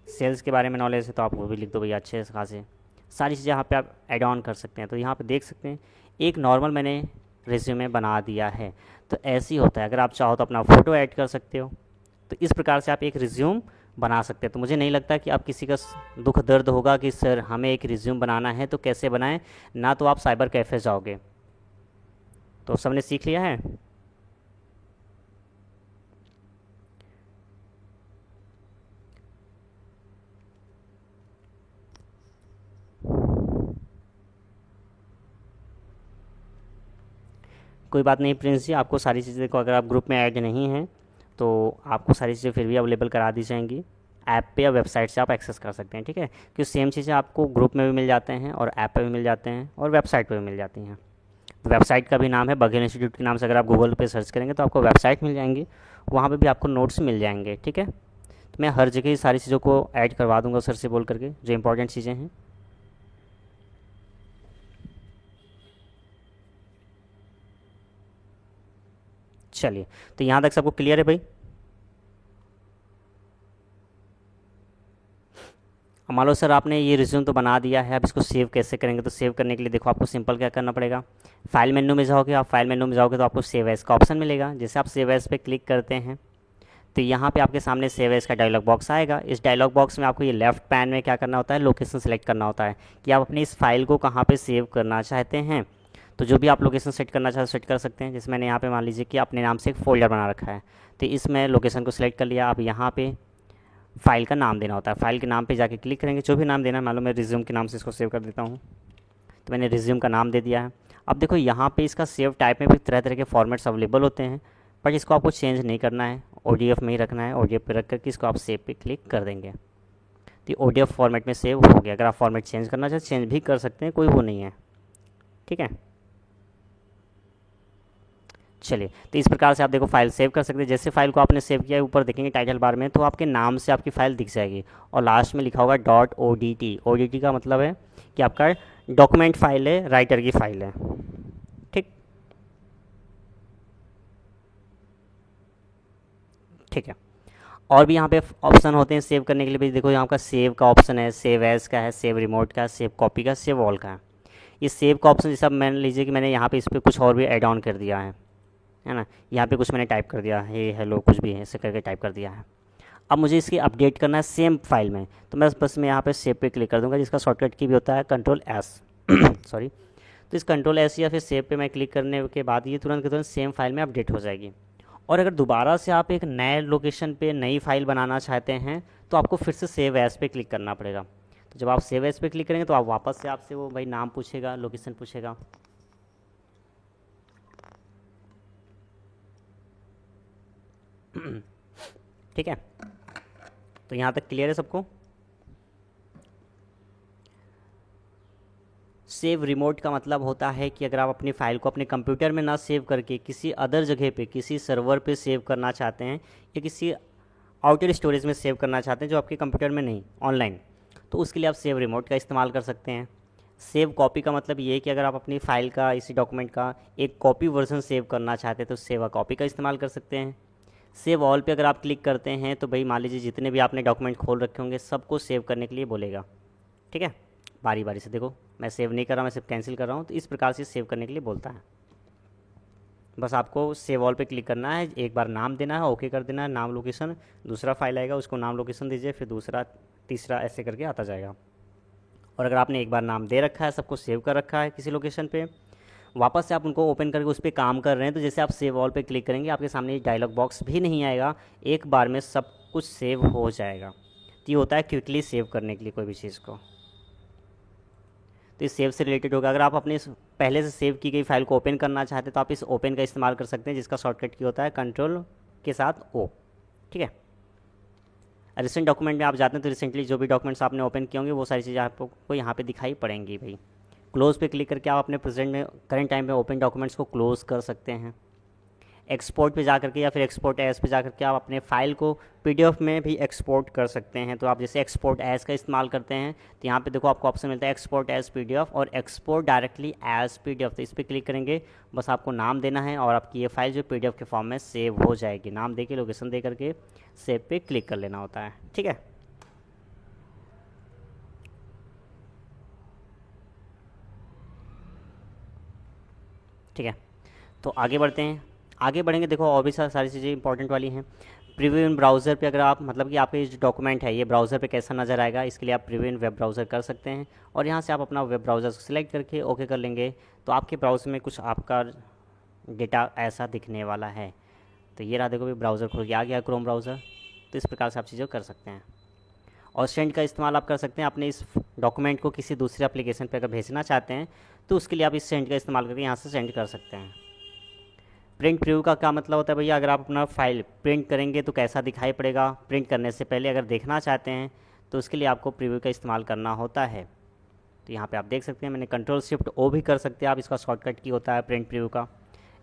सेल्स के बारे में नॉलेज है तो आप वो भी लिख दो भैया अच्छे खासे, सारी चीज़ें यहाँ पे आप ऐड ऑन कर सकते हैं। तो यहाँ पे देख सकते हैं एक नॉर्मल मैंने रिज्यूमे बना दिया है। तो ऐसे ही होता है, अगर आप चाहो तो अपना फ़ोटो ऐड कर सकते हो। तो इस प्रकार से आप एक रिज्यूम बना सकते हैं। तो मुझे नहीं लगता कि आप किसी का दुख दर्द होगा कि सर हमें एक रिज्यूम बनाना है तो कैसे बनाएं, ना तो आप साइबर कैफ़े जाओगे। तो सबने सीख लिया है। कोई बात नहीं प्रिंस जी, आपको सारी चीज़ें को अगर आप ग्रुप में ऐड नहीं हैं तो आपको सारी चीज़ें फिर भी अवेलेबल करा दी जाएंगी। ऐप पे या वेबसाइट से आप एक्सेस कर सकते हैं, ठीक है, क्योंकि सेम चीज़ें आपको ग्रुप में भी मिल जाते हैं और ऐप पे भी मिल जाते हैं और वेबसाइट पे भी मिल जाती हैं। वेबसाइट का भी नाम है बघेल इंस्टीट्यूट के नाम से, अगर आप गूगल पे सर्च करेंगे तो आपको वेबसाइट मिल जाएंगी, वहाँ पे भी आपको नोट्स मिल जाएंगे, ठीक है। तो मैं हर जगह ही सारी चीज़ों को ऐड करवा दूंगा सर से बोल करके, जो इंपॉर्टेंट चीज़ें हैं। चलिए, तो यहाँ तक सबको क्लियर है भाई। अब मान लो सर आपने ये रिज्यूम तो बना दिया है, अब इसको सेव कैसे करेंगे? तो सेव करने के लिए देखो आपको सिंपल क्या करना पड़ेगा, फाइल मेन्यू में जाओगे, आप फाइल मेन्यू में जाओगे तो आपको सेव एज़ का ऑप्शन मिलेगा। जैसे आप सेव एज़ पे क्लिक करते हैं तो यहाँ पे आपके सामने सेव एज़ का डायलॉग बॉक्स आएगा। इस डायलॉग बॉक्स में आपको ये लेफ्ट पैन में क्या करना होता है, लोकेशन सेलेक्ट करना होता है कि आप अपनी इस फाइल को कहाँ पे सेव करना चाहते हैं। तो जो भी आप लोकेशन सेट करना चाहते सेट कर सकते हैं। जैसे मैंने यहाँ पे मान लीजिए कि अपने नाम से एक फ़ोल्डर बना रखा है, तो इसमें लोकेशन को सिलेक्ट कर लिया। अब यहाँ पे फाइल का नाम देना होता है, फाइल के नाम पे जाके क्लिक करेंगे, जो भी नाम देना है, मान लो मैं रिज्यूम के नाम से इसको सेव कर देता हूँ, तो मैंने रिज्यूम का नाम दे दिया है। अब देखो यहाँ पे इसका सेव टाइप में भी तरह तरह के फॉर्मेट्स अवेलेबल होते हैं, बट इसको आपको चेंज नहीं करना है, ODF में ही रखना है। ODF पे रख करके इसको आप सेव पे क्लिक कर देंगे तो ODF फॉर्मेट में सेव हो गया। अगर आप फॉर्मेट चेंज करना चाहें चेंज भी कर सकते हैं, कोई वो नहीं है, ठीक है। चलिए, तो इस प्रकार से आप देखो फाइल सेव कर सकते हैं। जैसे फाइल को आपने सेव किया है, ऊपर देखेंगे टाइटल बार में तो आपके नाम से आपकी फ़ाइल दिख जाएगी और लास्ट में लिखा होगा .odt। ODT का मतलब है कि आपका डॉक्यूमेंट फाइल है, राइटर की फ़ाइल है, ठीक, ठीक है। और भी यहाँ पे ऑप्शन होते हैं सेव करने के लिए भी। देखो यहाँ का सेव का ऑप्शन है, सेव एज का है, सेव रिमोट का है, सेव कॉपी का, सेव ऑल का है। ये सेव का ऑप्शन जैसा मान लीजिए कि मैंने यहाँ पे इस पर कुछ और भी ऐड ऑन कर दिया है ना, यहाँ पे कुछ मैंने टाइप कर दिया है, हेलो कुछ भी है ऐसे करके टाइप कर दिया है। अब मुझे इसकी अपडेट करना है सेम फाइल में, तो बस मैं यहाँ पे सेव पे क्लिक कर दूँगा, जिसका शॉर्टकट की भी होता है Ctrl+S सॉरी। तो इस Ctrl+S या फिर सेव पे मैं क्लिक करने के बाद ये तुरंत के तुरंत सेम फाइल में अपडेट हो जाएगी। और अगर दोबारा से आप एक नए लोकेशन पे नई फाइल बनाना चाहते हैं तो आपको फिर से सेव एज़ पे क्लिक करना पड़ेगा। तो जब आप सेव एज़ पे क्लिक करेंगे तो आप वापस से आपसे वो भाई नाम पूछेगा, लोकेशन पूछेगा, ठीक है। तो यहाँ तक क्लियर है सबको? सेव रिमोट का मतलब होता है कि अगर आप अपनी फ़ाइल को अपने कंप्यूटर में ना सेव करके किसी अदर जगह पे, किसी सर्वर पे सेव करना चाहते हैं या किसी आउटर स्टोरेज में सेव करना चाहते हैं जो आपके कंप्यूटर में नहीं, ऑनलाइन, तो उसके लिए आप सेव रिमोट का इस्तेमाल कर सकते हैं। सेव कॉपी का मतलब ये है कि अगर आप अपनी फ़ाइल का, इसी डॉक्यूमेंट का एक कॉपी वर्जन सेव करना चाहते हैं तो सेव अ कॉपी का इस्तेमाल कर सकते हैं। सेव ऑल पे अगर आप क्लिक करते हैं तो भाई मान लीजिए जितने भी आपने डॉक्यूमेंट खोल रखे होंगे सबको सेव करने के लिए बोलेगा, ठीक है। बारी बारी से देखो, मैं सेव नहीं कर रहा, मैं सिर्फ कैंसिल कर रहा हूँ, तो इस प्रकार से सेव करने के लिए बोलता है। बस आपको सेव ऑल पे क्लिक करना है, एक बार नाम देना है, ओके कर देना है, नाम लोकेशन, दूसरा फाइल आएगा उसको नाम लोकेशन दीजिए, फिर दूसरा तीसरा ऐसे करके आता जाएगा। और अगर आपने एक बार नाम दे रखा है, सबको सेव कर रखा है किसी लोकेशन पे, वापस से आप उनको ओपन करके उस पर काम कर रहे हैं, तो जैसे आप सेव ऑल पे क्लिक करेंगे आपके सामने डायलॉग बॉक्स भी नहीं आएगा, एक बार में सब कुछ सेव हो जाएगा। तो ये होता है क्विकली सेव करने के लिए कोई भी चीज़ को। तो इस सेव से रिलेटेड होगा। अगर आप अपने पहले से सेव की गई फाइल को ओपन करना चाहते हैं तो आप इस ओपन का इस्तेमाल कर सकते हैं, जिसका शॉर्टकट की होता है कंट्रोल के साथ O, ठीक है। रिसेंट डॉक्यूमेंट में आप जाते हैं तो रिसेंटली जो भी डॉक्यूमेंट्स आपने ओपन किए होंगे वो सारी चीज़ें आपको यहाँ पे दिखाई पड़ेंगी भाई। क्लोज़ पे क्लिक करके आप अपने प्रेजेंट में, करंट टाइम में ओपन डॉक्यूमेंट्स को क्लोज़ कर सकते हैं। एक्सपोर्ट पे जा करके या फिर एक्सपोर्ट एज पे जा करके आप अपने फाइल को PDF में भी एक्सपोर्ट कर सकते हैं। तो आप जैसे एक्सपोर्ट एज का इस्तेमाल करते हैं तो यहाँ पे देखो आपको ऑप्शन मिलता है एक्सपोर्ट एज PDF और एक्सपोर्ट डायरेक्टली एज PDF। तो इस पर क्लिक करेंगे, बस आपको नाम देना है और आपकी ये फाइल जो PDF के फॉर्म में सेव हो जाएगी। नाम दे के, लोकेशन दे करके सेव पे क्लिक कर लेना होता है, ठीक है। ठीक है, तो आगे बढ़ते हैं। आगे बढ़ेंगे, देखो और भी सारी चीज़ें इंपॉर्टेंट वाली हैं। प्रीव्यू इन ब्राउज़र पे अगर आप, मतलब कि आपके जो डॉक्यूमेंट है ये ब्राउज़र पे कैसा नज़र आएगा, इसके लिए आप प्रीव्यू इन वेब ब्राउज़र कर सकते हैं और यहाँ से आप अपना वेब ब्राउज़र सेलेक्ट करके ओके कर लेंगे तो आपके ब्राउज़र में कुछ आपका डेटा ऐसा दिखने वाला है। तो ये रहा, देखो भी ब्राउज़र खुल के आ गया, क्रोम ब्राउज़र। तो इस प्रकार से आप चीज़ें कर सकते हैं। और सेंड का इस्तेमाल आप कर सकते हैं, अपने इस डॉक्यूमेंट को किसी दूसरे एप्लीकेशन पर अगर भेजना चाहते हैं तो उसके लिए आप इस सेंड का इस्तेमाल करके यहाँ से सेंड कर सकते हैं। प्रिंट प्रीव्यू का क्या मतलब होता है भैया, अगर आप अपना फाइल प्रिंट करेंगे तो कैसा दिखाई पड़ेगा, प्रिंट करने से पहले अगर देखना चाहते हैं तो उसके लिए आपको प्रीव्यू का इस्तेमाल करना होता है। तो यहाँ पे आप देख सकते हैं मैंने कंट्रोल शिफ्ट ओ भी कर सकते हैं आप, इसका शॉर्टकट की होता है प्रिंट प्रीव्यू का,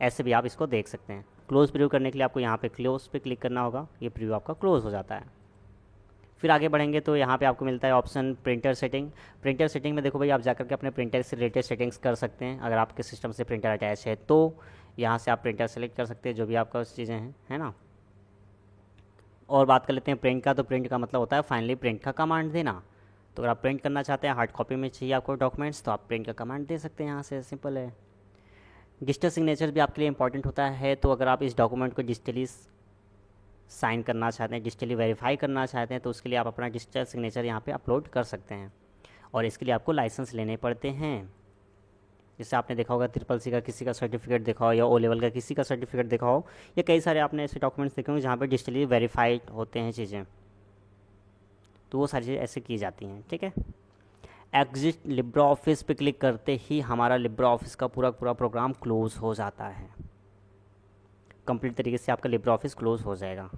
ऐसे भी आप इसको देख सकते हैं। क्लोज प्रीव्यू करने के लिए आपको यहाँ पे क्लोज पे क्लिक करना होगा, ये प्रीव्यू आपका क्लोज हो जाता है। फिर आगे बढ़ेंगे तो यहाँ पे आपको मिलता है option printer setting. Printer setting में देखो भाई आप जाकर के अपने प्रिंटर से रिलेटेड सेटिंग्स कर सकते हैं, अगर आपके सिस्टम से प्रिंटर अटैच है तो यहाँ से आप प्रिंटर सेलेक्ट कर सकते हैं, जो भी आपका चीज़ें हैं, है ना। और बात कर लेते हैं प्रिंट का, तो प्रिंट का मतलब होता है फाइनली प्रिंट का कमांड देना। तो अगर आप प्रिंट करना चाहते हैं, हार्ड कॉपी में चाहिए आपको डॉक्यूमेंट्स, तो आप प्रिंट का कमांड दे सकते हैं यहाँ से, सिंपल है। डिजिटल सिग्नेचर भी आपके लिए इंपॉर्टेंट होता है, तो अगर आप इस डॉक्यूमेंट को डिजिटली साइन करना चाहते हैं, डिजिटली वेरीफाई करना चाहते हैं, तो उसके लिए आप अपना डिजिटल सिग्नेचर यहाँ पे अपलोड कर सकते हैं, और इसके लिए आपको लाइसेंस लेने पड़ते हैं। जैसे आपने देखा होगा ट्रिपल सी का किसी का सर्टिफिकेट देखा हो, या ओ लेवल का किसी का सर्टिफिकेट देखा हो, या कई सारे आपने ऐसे डॉक्यूमेंट्स देखे होंगे जहाँ पर डिजिटली वेरीफाइड होते हैं चीज़ें, तो वो सारी चीज़ें ऐसे की जाती हैं, ठीक है। एग्जिट लिब्रा ऑफिस पे क्लिक करते ही हमारा लिब्रा ऑफिस का पूरा पूरा प्रोग्राम क्लोज़ हो जाता है, कंप्लीट तरीके से आपका लिब्रा ऑफिस क्लोज़ हो जाएगा।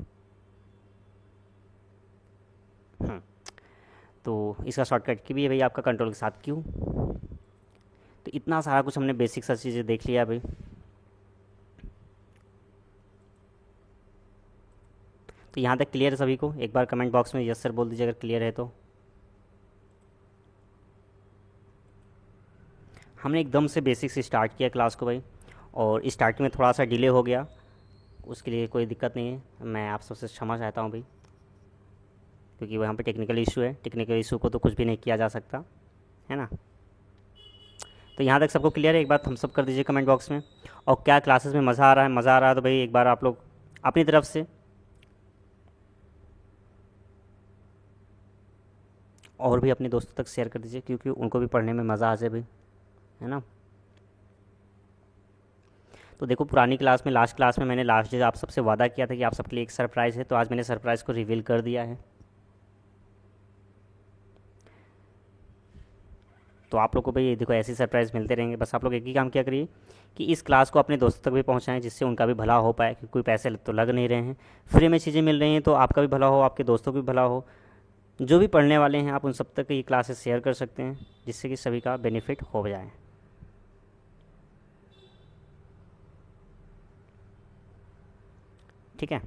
तो इसका शॉर्टकट की भी है भाई आपका कंट्रोल के साथ क्यों। तो इतना सारा कुछ हमने बेसिक सा चीज़ें देख लिया भाई। तो यहाँ तक क्लियर है सभी को, एक बार कमेंट बॉक्स में यस सर बोल दीजिए अगर क्लियर है तो। हमने एकदम से बेसिक से स्टार्ट किया क्लास को भाई, और स्टार्टिंग में थोड़ा सा डिले हो गया, उसके लिए कोई दिक्कत नहीं है, मैं आप सबसे क्षमा चाहता हूँ भाई, क्योंकि वहाँ पे टेक्निकल इशू है, टेक्निकल इशू को तो कुछ भी नहीं किया जा सकता, है ना। तो यहाँ तक सबको क्लियर है, एक बार थम्स अप कर दीजिए कमेंट बॉक्स में। और क्या क्लासेस में मज़ा आ रहा है, मज़ा आ रहा है तो भाई एक बार आप लोग अपनी तरफ से और भी अपने दोस्तों तक शेयर कर दीजिए, क्योंकि उनको भी पढ़ने में मज़ा आ जाए भाई, है ना। तो देखो पुरानी क्लास में, लास्ट क्लास में मैंने लास्ट डे आप सबसे वादा किया था कि आप सबके लिए एक सरप्राइज़ है, तो आज मैंने सरप्राइज़ को रिवील कर दिया है। तो आप लोग को भाई देखो ऐसी सरप्राइज़ मिलते रहेंगे, बस आप लोग एक ही काम किया करिए कि इस क्लास को अपने दोस्तों तक भी पहुंचाएं, जिससे उनका भी भला हो पाए, क्योंकि कोई पैसे तो लग नहीं रहे हैं, फ्री में चीज़ें मिल रही हैं, तो आपका भी भला हो, आपके दोस्तों का भी भला हो, जो भी पढ़ने वाले हैं आप उन सब तक ये क्लासेस शेयर कर सकते हैं, जिससे कि सभी का बेनिफिट हो जाए, ठीक है।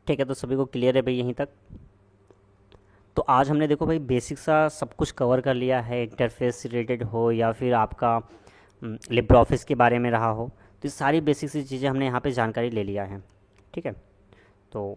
ठीक है, तो सभी को क्लियर है भाई यहीं तक। तो आज हमने देखो भाई बेसिक सा सब कुछ कवर कर लिया है, इंटरफेस से रिलेटेड हो या फिर आपका लिब्रा ऑफिस के बारे में रहा हो, तो ये सारी बेसिक सी चीज़ें हमने यहाँ पे जानकारी ले लिया है, ठीक है। तो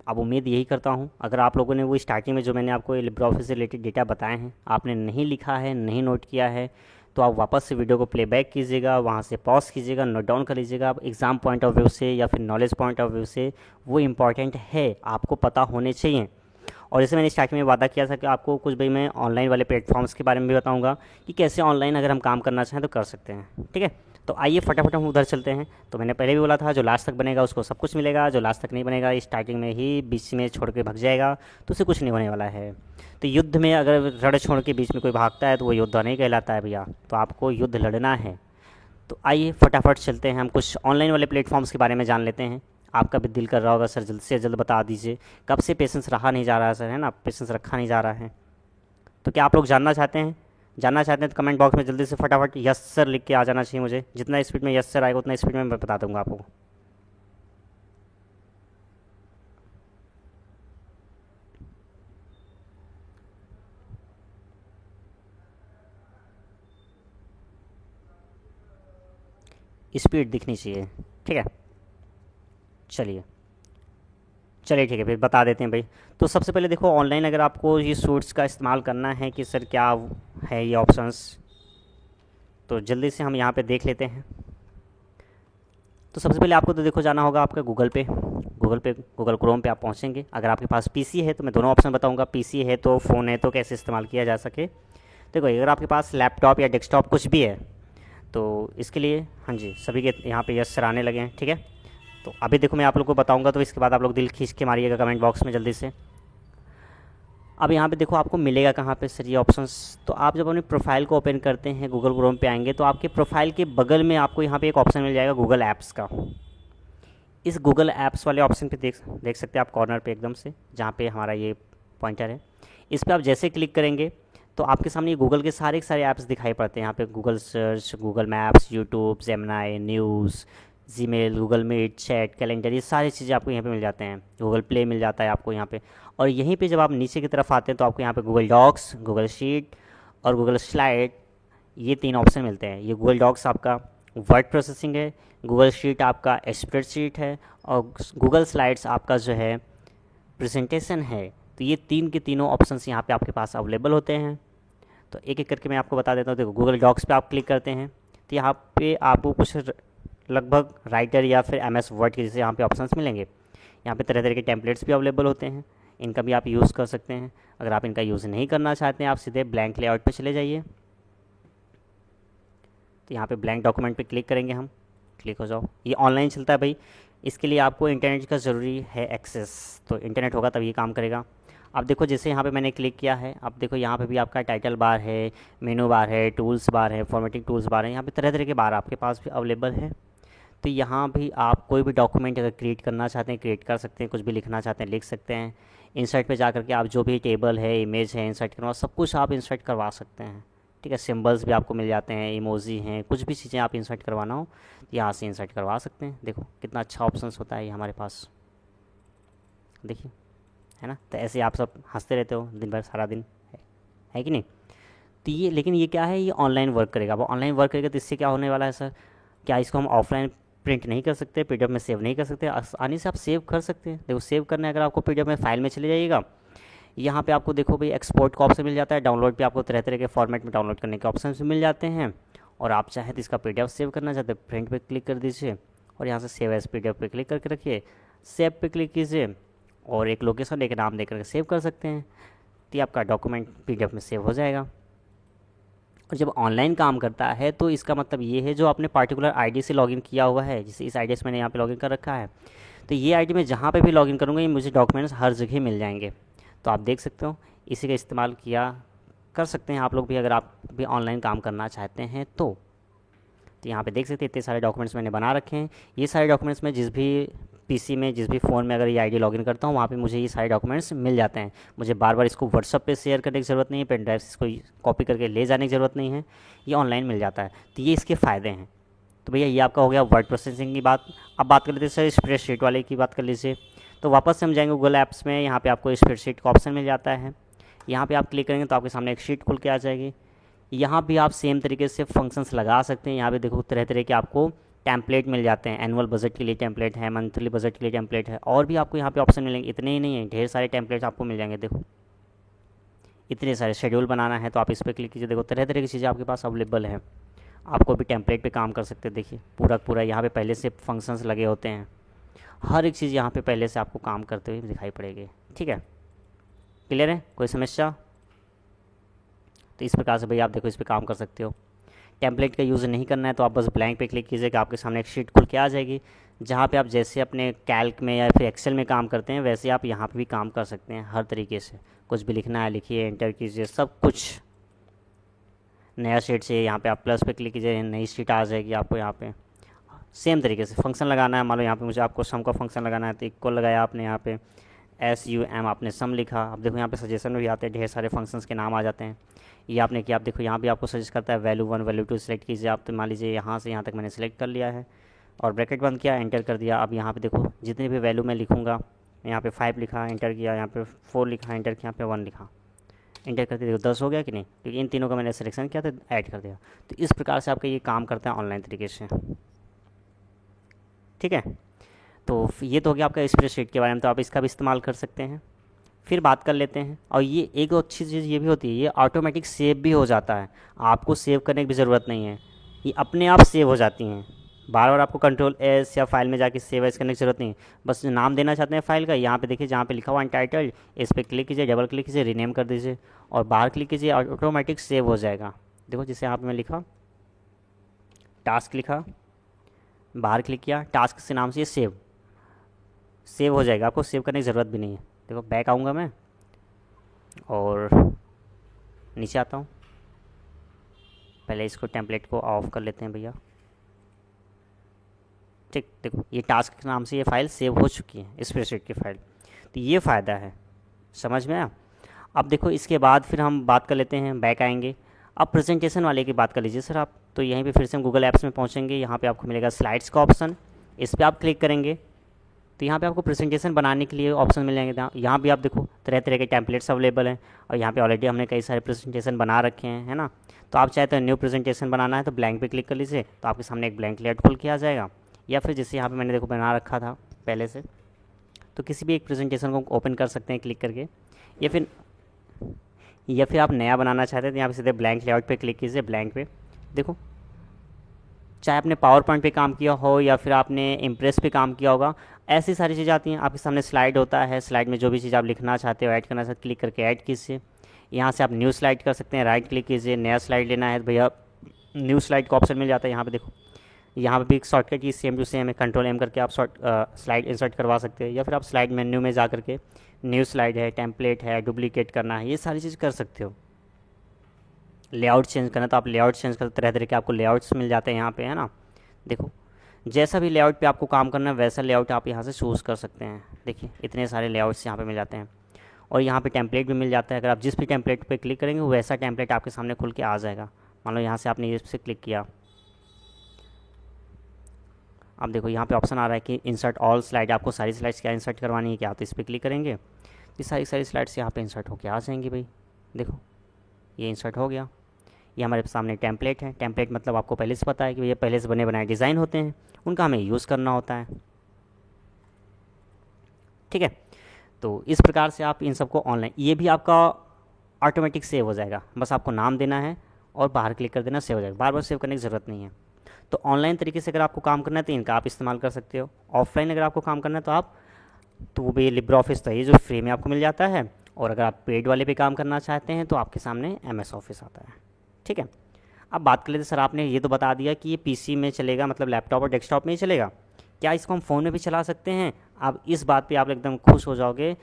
अब उम्मीद यही करता हूँ, अगर आप लोगों ने वो स्टार्टिंग में जो मैंने आपको लिब्रा ऑफिस से रिलेटेड डेटा बताए हैं आपने नहीं लिखा है, नहीं नोट किया है, तो आप वापस से वीडियो को प्लेबैक कीजिएगा, वहाँ से पॉज कीजिएगा, नोट डाउन कर लीजिएगा। आप एग्ज़ाम पॉइंट ऑफ व्यू से या फिर नॉलेज पॉइंट ऑफ व्यू से वो इम्पॉर्टेंट है, आपको पता होने चाहिए। और जैसे मैंने स्टार्टिंग में वादा किया था कि आपको कुछ भाई मैं ऑनलाइन वाले प्लेटफॉर्म्स के बारे में भी बताऊंगा कि कैसे ऑनलाइन अगर हम काम करना चाहें तो कर सकते हैं, ठीक है। तो आइए फटाफट हम उधर चलते हैं। तो मैंने पहले भी बोला था जो लास्ट तक बनेगा उसको सब कुछ मिलेगा, जो लास्ट तक नहीं बनेगा स्टार्टिंग में ही बीच में छोड़ के भाग जाएगा तो उसे कुछ नहीं होने वाला है। तो युद्ध में अगर रण छोड़ के बीच में कोई भागता है तो वो योद्धा नहीं कहलाता है भैया, तो आपको युद्ध लड़ना है। तो आइए फटाफट चलते हैं, हम कुछ ऑनलाइन वाले प्लेटफॉर्म्स के बारे में जान लेते हैं। आपका भी दिल कर रहा होगा सर जल्द से जल्द बता दीजिए, कब से पेशेंस रहा नहीं जा रहा है सर, है ना, पेशेंस रखा नहीं जा रहा है। तो क्या आप लोग जानना चाहते हैं, जानना चाहते हैं तो कमेंट बॉक्स में जल्दी से फटाफट यस सर लिख के आ जाना चाहिए मुझे, जितना स्पीड में यस सर आएगा उतना स्पीड में मैं बता दूंगा आपको। स्पीड दिखनी चाहिए, ठीक है। चलिए चलिए ठीक है, फिर बता देते हैं भाई। तो सबसे पहले देखो, ऑनलाइन अगर आपको ये सूट्स का इस्तेमाल करना है कि सर क्या है ये ऑप्शंस, तो जल्दी से हम यहाँ पे देख लेते हैं। तो सबसे पहले आपको तो देखो जाना होगा आपका गूगल क्रोम पे आप पहुँचेंगे। अगर आपके पास पीसी है तो मैं दोनों ऑप्शन बताऊँगा, पीसी है तो फ़ोन है तो कैसे इस्तेमाल किया जा सके। देखो अगर आपके पास लैपटॉप या डेस्कटॉप कुछ भी है तो इसके लिए हाँ जी सभी के यहाँ पे यस सर आने लगे हैं, ठीक है। तो अभी देखो मैं आप लोग को बताऊंगा, तो इसके बाद आप लोग दिल खींच के मारिएगा कमेंट बॉक्स में जल्दी से। अब यहाँ पे देखो आपको मिलेगा कहाँ पे सर ये ऑप्शंस। तो आप जब अपनी प्रोफाइल को ओपन करते हैं, गूगल क्रोम पे आएंगे तो आपके प्रोफाइल के बगल में आपको यहाँ पे एक ऑप्शन मिल जाएगा गूगल ऐप्स का। इस गूगल ऐप्स वाले ऑप्शन पे देख सकते हैं आप कॉर्नर पे एकदम से, जहाँ पे हमारा ये पॉइंटर है। इस पर आप जैसे क्लिक करेंगे तो आपके सामने ये गूगल के सारे ऐप्स दिखाई पड़ते हैं। यहाँ पे Google search, Google Maps, YouTube, Gemini, news, Gmail, Google Meet, chat, calendar, ये सारी चीज़ें आपको यहाँ पे मिल जाते हैं। गूगल प्ले मिल जाता है आपको यहाँ पे। और यहीं पे जब आप नीचे की तरफ आते हैं तो आपको यहाँ पे गूगल डॉक्स, गूगल शीट और गूगल स्लाइड, ये 3 ऑप्शन मिलते हैं। ये गूगल डॉक्स आपका वर्ड प्रोसेसिंग है, गूगल शीट आपका स्प्रेडशीट है और गूगल स्लाइड्स आपका जो है प्रेजेंटेशन है। तो ये 3 के तीनों ऑप्शंस यहाँ पे आपके पास अवेलेबल होते हैं। तो एक एक करके मैं आपको बता देता हूँ। देखो गूगल डॉक्स पे आप क्लिक करते हैं तो यहाँ पे आपको कुछ लगभग राइटर या फिर MS वर्ड के जैसे यहाँ पे ऑप्शंस मिलेंगे। यहाँ पे तरह तरह के टेम्पलेट्स भी अवेलेबल होते हैं, इनका भी आप यूज़ कर सकते हैं। अगर आप इनका यूज़ नहीं करना चाहते हैं, आप सीधे ब्लैंक लेआउट पे चले जाइए। तो यहाँ पे ब्लैंक डॉक्यूमेंट पे क्लिक करेंगे हम, क्लिक हो जाओ। ये ऑनलाइन चलता है भाई, इसके लिए आपको इंटरनेट का ज़रूरी है एक्सेस, तो इंटरनेट होगा तभी काम करेगा। अब देखो जैसे यहाँ पे मैंने क्लिक किया है, अब देखो यहाँ पे भी आपका टाइटल बार है, मेनू बार है, टूल्स बार है, फॉर्मेटिंग टूल्स बार है। यहाँ पे तरह तरह के बार आपके पास भी अवेलेबल है। तो यहाँ भी आप कोई भी डॉक्यूमेंट अगर क्रिएट करना चाहते हैं क्रिएट कर सकते हैं, कुछ भी लिखना चाहते हैं लिख सकते हैं। इंसर्ट पे जा करके आप जो भी टेबल है, इमेज है, इंसर्ट करवा सब कुछ आप इंसर्ट करवा सकते हैं, ठीक है। सिंबल्स भी आपको मिल जाते हैं, इमोजी हैं, कुछ भी चीज़ें आप इंसर्ट करवाना हो यहाँ से इंसर्ट करवा सकते हैं। देखो कितना अच्छा ऑप्शन होता है ये हमारे पास, देखिए, है ना। तो ऐसे आप सब हंसते रहते हो दिन भर सारा दिन, है कि नहीं। तो ये लेकिन ये क्या है, ये ऑनलाइन वर्क करेगा। अब ऑनलाइन वर्क करेगा तो इससे क्या होने वाला है सर, क्या इसको हम ऑफलाइन प्रिंट नहीं कर सकते, PDF में सेव नहीं कर सकते? आसानी से आप सेव कर सकते हैं। देखो सेव करना है, अगर आपको PDF में फाइल में चले जाइएगा, यहाँ पे आपको देखो भाई एक्सपोर्ट का ऑप्शन मिल जाता है। डाउनलोड पे आपको तरह तरह के फॉर्मेट में डाउनलोड करने के ऑप्शन भी मिल जाते हैं। और आप चाहे तो इसका PDF सेव करना चाहते हैं, प्रिंट पे क्लिक कर दीजिए और यहाँ से सेव एज PDF पे क्लिक करके रखिए, सेव पे क्लिक कीजिए और एक लोकेशन एक नाम देकर सेव कर सकते हैं। तो आपका डॉक्यूमेंट PDF में सेव हो जाएगा। और जब ऑनलाइन काम करता है तो इसका मतलब ये है, जो आपने पार्टिकुलर आईडी से लॉगिन किया हुआ है, जैसे इस आईडी से मैंने यहाँ पे लॉगिन कर रखा है, तो ये आईडी में जहाँ पे भी लॉगिन करूँगा ये मुझे डॉक्यूमेंट्स हर जगह मिल जाएंगे। तो आप देख सकते हो, इसी का इस्तेमाल किया कर सकते हैं आप लोग भी, अगर आप भी ऑनलाइन काम करना चाहते हैं तो यहाँ पे देख सकते हैं इतने सारे डॉक्यूमेंट्स मैंने बना रखे हैं। ये सारे डॉक्यूमेंट्स में जिस भी पीसी में, जिस भी फ़ोन में अगर ये आईडी लॉगिन करता हूँ वहाँ पे मुझे ये सारे डॉक्यूमेंट्स मिल जाते हैं। मुझे बार बार इसको व्हाट्सअप पे शेयर करने की ज़रूरत नहीं है, पेन ड्राइव से इसको कॉपी करके ले जाने की ज़रूरत नहीं है, ये ऑनलाइन मिल जाता है। तो ये इसके फ़ायदे हैं। तो भैया ये आपका हो गया वर्ड प्रोसेसिंग की बात। अब बात कर लेते हैं सर स्प्रेडशीट वाले की, बात कर लीजिए। तो वापस से हम जाएंगे गूगल ऐप्स में, यहाँ पर आपको स्प्रेडशीट का ऑप्शन मिल जाता है। यहाँ पर आप क्लिक करेंगे तो आपके सामने एक शीट खुल के आ जाएगी। यहाँ भी आप सेम तरीके से फंक्शंस लगा सकते हैं। यहाँ पे देखो तरह तरह के आपको टेम्पलेट मिल जाते हैं। एनुअल बजट के लिए टेम्पलेट है, मंथली बजट के लिए टेम्पलेट है, और भी आपको यहाँ पे ऑप्शन मिलेंगे। इतने ही नहीं है, ढेर सारे टेम्पलेट आपको मिल जाएंगे। देखो इतने सारे, शेड्यूल बनाना है तो आप इस पर क्लिक कीजिए। देखो तरह तरह की चीज़ें आपके पास अवेलेबल हैं, आपको भी टेम्पलेट पे काम कर सकते हैं। देखिए पूरा यहाँ पे पहले से फंक्शंस लगे होते हैं, हर एक चीज़ यहाँ पे पहले से आपको काम करते हुए दिखाई पड़ेगी। ठीक है, क्लियर है, कोई समस्या? तो इस प्रकार से भैया आप देखो इस पर काम कर सकते हो। टेम्पलेट का यूज़ नहीं करना है तो आप बस ब्लैंक पे क्लिक कीजिएगा, आपके सामने एक शीट खुल के आ जाएगी, जहाँ पे आप जैसे अपने कैल्क में या फिर एक्सेल में काम करते हैं वैसे आप यहाँ पे भी काम कर सकते हैं। हर तरीके से कुछ भी लिखना है लिखिए, एंटर कीजिए, सब कुछ। नया शीट से यहाँ पे आप प्लस पे क्लिक कीजिए, नई शीट आ जाएगी आपको। यहाँ पे सेम तरीके से फंक्शन लगाना है। मान लो यहाँ पे मुझे आपको सम का फंक्शन लगाना है तो इक्वल लगाया आपने, यहाँ पे SUM आपने सम लिखा। अब देखो यहाँ पे सजेशन में भी आते हैं, ढेर सारे फंक्शंस के नाम आ जाते हैं। ये आपने किया, आप देखो यहाँ भी आपको सजेस्ट करता है वैल्यू 1 वैल्यू 2 सेलेक्ट कीजिए आप। तो मान लीजिए यहाँ से यहाँ तक मैंने सेलेक्ट कर लिया है और ब्रैकेट बंद किया, एंटर कर दिया। अब यहाँ पे देखो जितनी भी वैल्यू मैं लिखूँगा, यहाँ पे 5 लिखा, एंटर किया, यहाँ पे 4 लिखा, एंटर किया, यहाँ पे 1 लिखा, एंटर करके देखो 10 हो गया कि नहीं, क्योंकि इन तीनों का मैंने सिलेक्शन किया तो ऐड कर दिया। तो इस प्रकार से आपका ये काम करता है ऑनलाइन तरीके से। ठीक है, तो ये तो हो गया आपका स्प्रेडशीट के बारे में, तो आप इसका भी इस्तेमाल कर सकते हैं। फिर बात कर लेते हैं, और ये एक अच्छी चीज़ ये भी होती है, ये ऑटोमेटिक सेव भी हो जाता है, आपको सेव करने की भी ज़रूरत नहीं है, ये अपने आप सेव हो जाती हैं। बार बार आपको कंट्रोल एस या फाइल में जाके सेव एस करने की ज़रूरत नहीं है। बस नाम देना चाहते हैं फाइल का, यहाँ पे देखिए जहाँ पे लिखा हुआ अनटाइटल्ड, इस पर क्लिक कीजिए, डबल क्लिक कीजिए, रीनेम कर दीजिए और बाहर क्लिक कीजिए, ऑटोमेटिक सेव हो जाएगा। देखो जैसे यहाँ पे मैं लिखा टास्क, लिखा बाहर क्लिक किया, टास्क से नाम से ये सेव हो जाएगा, आपको सेव करने की ज़रूरत भी नहीं है। देखो बैक आऊँगा मैं और नीचे आता हूँ, पहले इसको टेम्पलेट को ऑफ कर लेते हैं भैया। ठीक, देखो ये टास्क के नाम से ये फ़ाइल सेव हो चुकी है, स्प्रेडशीट की फ़ाइल। तो ये फ़ायदा है, समझ में आया। अब देखो इसके बाद फिर हम बात कर लेते हैं, बैक आएंगे। अब प्रेजेंटेशन वाले की बात कर लीजिए सर आप। तो यहीं पे फिर से हम गूगल ऐप्स में पहुंचेंगे, यहाँ पे आपको मिलेगा स्लाइड्स का ऑप्शन, इस पर आप क्लिक करेंगे तो यहाँ पे आपको प्रेजेंटेशन बनाने के लिए ऑप्शन मिल जाएंगे। यहाँ भी आप देखो तरह तरह के टेम्पलेट्स अवेलेबल हैं, और यहाँ पे ऑलरेडी हमने कई सारे प्रेजेंटेशन बना रखे हैं, है ना। तो आप चाहे तो न्यू प्रेजेंटेशन बनाना है तो ब्लैंक पे क्लिक कर लीजिए, तो आपके सामने एक ब्लैंक लेआउट खुल के आ जाएगा। या फिर जैसे यहाँ पे मैंने देखो बना रखा था पहले से, तो किसी भी एक प्रेजेंटेशन को ओपन कर सकते हैं क्लिक करके। या फिर आप नया बनाना चाहते हैं तो यहाँ पे सीधे ब्लैंक लेआउट पे क्लिक कीजिए, ब्लैंक पे। देखो चाहे आपने पावर पॉइंट पे काम किया हो या फिर आपने इम्प्रेस पे काम किया होगा, ऐसी सारी चीज़ें आती हैं। आपके सामने स्लाइड होता है, स्लाइड में जो भी चीज़ आप लिखना चाहते हो, ऐड करना चाहते हो, क्लिक करके ऐड कीजिए। यहाँ से आप न्यू स्लाइड कर सकते हैं, राइट क्लिक कीजिए, नया स्लाइड लेना है तो भैया न्यू स्लाइड का ऑप्शन मिल जाता है। यहाँ पे देखो, यहाँ पे भी एक शॉर्टकट की सेम टू सेम है, कंट्रोल एम करके आप स्लाइड इंसर्ट करवा सकते हैं। या फिर आप स्लाइड मेन्यू में जा करके न्यू स्लाइड है, टेम्पलेट है, डुप्लीकेट करना है, ये सारी चीज़ कर सकते हो। लेआउट चेंज करना तो आप लेआउट चेंज कर, तरह तरह के आपको लेआउट्स मिल जाते हैं यहाँ पे, है ना। देखो जैसा भी लेआउट पे आपको काम करना है वैसा लेआउट आप यहाँ से चूज़ कर सकते हैं। देखिए इतने सारे लेआउट्स यहाँ पे मिल जाते हैं, और यहाँ पे टेम्पलेट भी मिल जाता है। अगर आप जिस भी टेम्पलेट पे क्लिक करेंगे वैसा टेम्पलेट आपके सामने खुल के आ जाएगा। मान लो यहाँ से आपने इस पर क्लिक किया, अब देखो यहाँ पे ऑप्शन आ रहा है कि इंसर्ट ऑल स्लाइड, आपको सारी स्लाइड्स क्या इंसर्ट करवानी है क्या, तो इस पर क्लिक करेंगे ये सारी स्लाइड्स यहाँ पे इंसर्ट होके आ जाएंगी भाई। देखो ये इंसर्ट हो गया। ये हमारे सामने टेम्पलेट है, टेम्पलेट मतलब आपको पहले से पता है कि ये पहले से बने बनाए डिज़ाइन होते हैं, उनका हमें यूज़ करना होता है। ठीक है, तो इस प्रकार से आप इन सबको ऑनलाइन, ये भी आपका ऑटोमेटिक सेव हो जाएगा, बस आपको नाम देना है और बाहर क्लिक कर देना, सेव हो जाएगा, बार बार सेव करने की ज़रूरत नहीं है। तो ऑनलाइन तरीके से अगर आपको काम करना है तो इनका आप इस्तेमाल कर सकते हो। ऑफलाइन अगर आपको काम करना है तो आप, तो वो भी लिब्रे ऑफिस तो ये जो फ्री में आपको मिल जाता है, और अगर आप पेड वाले पे काम करना चाहते हैं तो आपके सामने MS ऑफिस आता है। ठीक है, अब बात कर लेते सर आपने ये तो बता दिया कि ये PC में चलेगा, मतलब लैपटॉप और डेस्कटॉप में ही चलेगा, क्या इसको हम फ़ोन में भी चला सकते हैं? आप इस बात पे आप एकदम खुश हो जाओगे,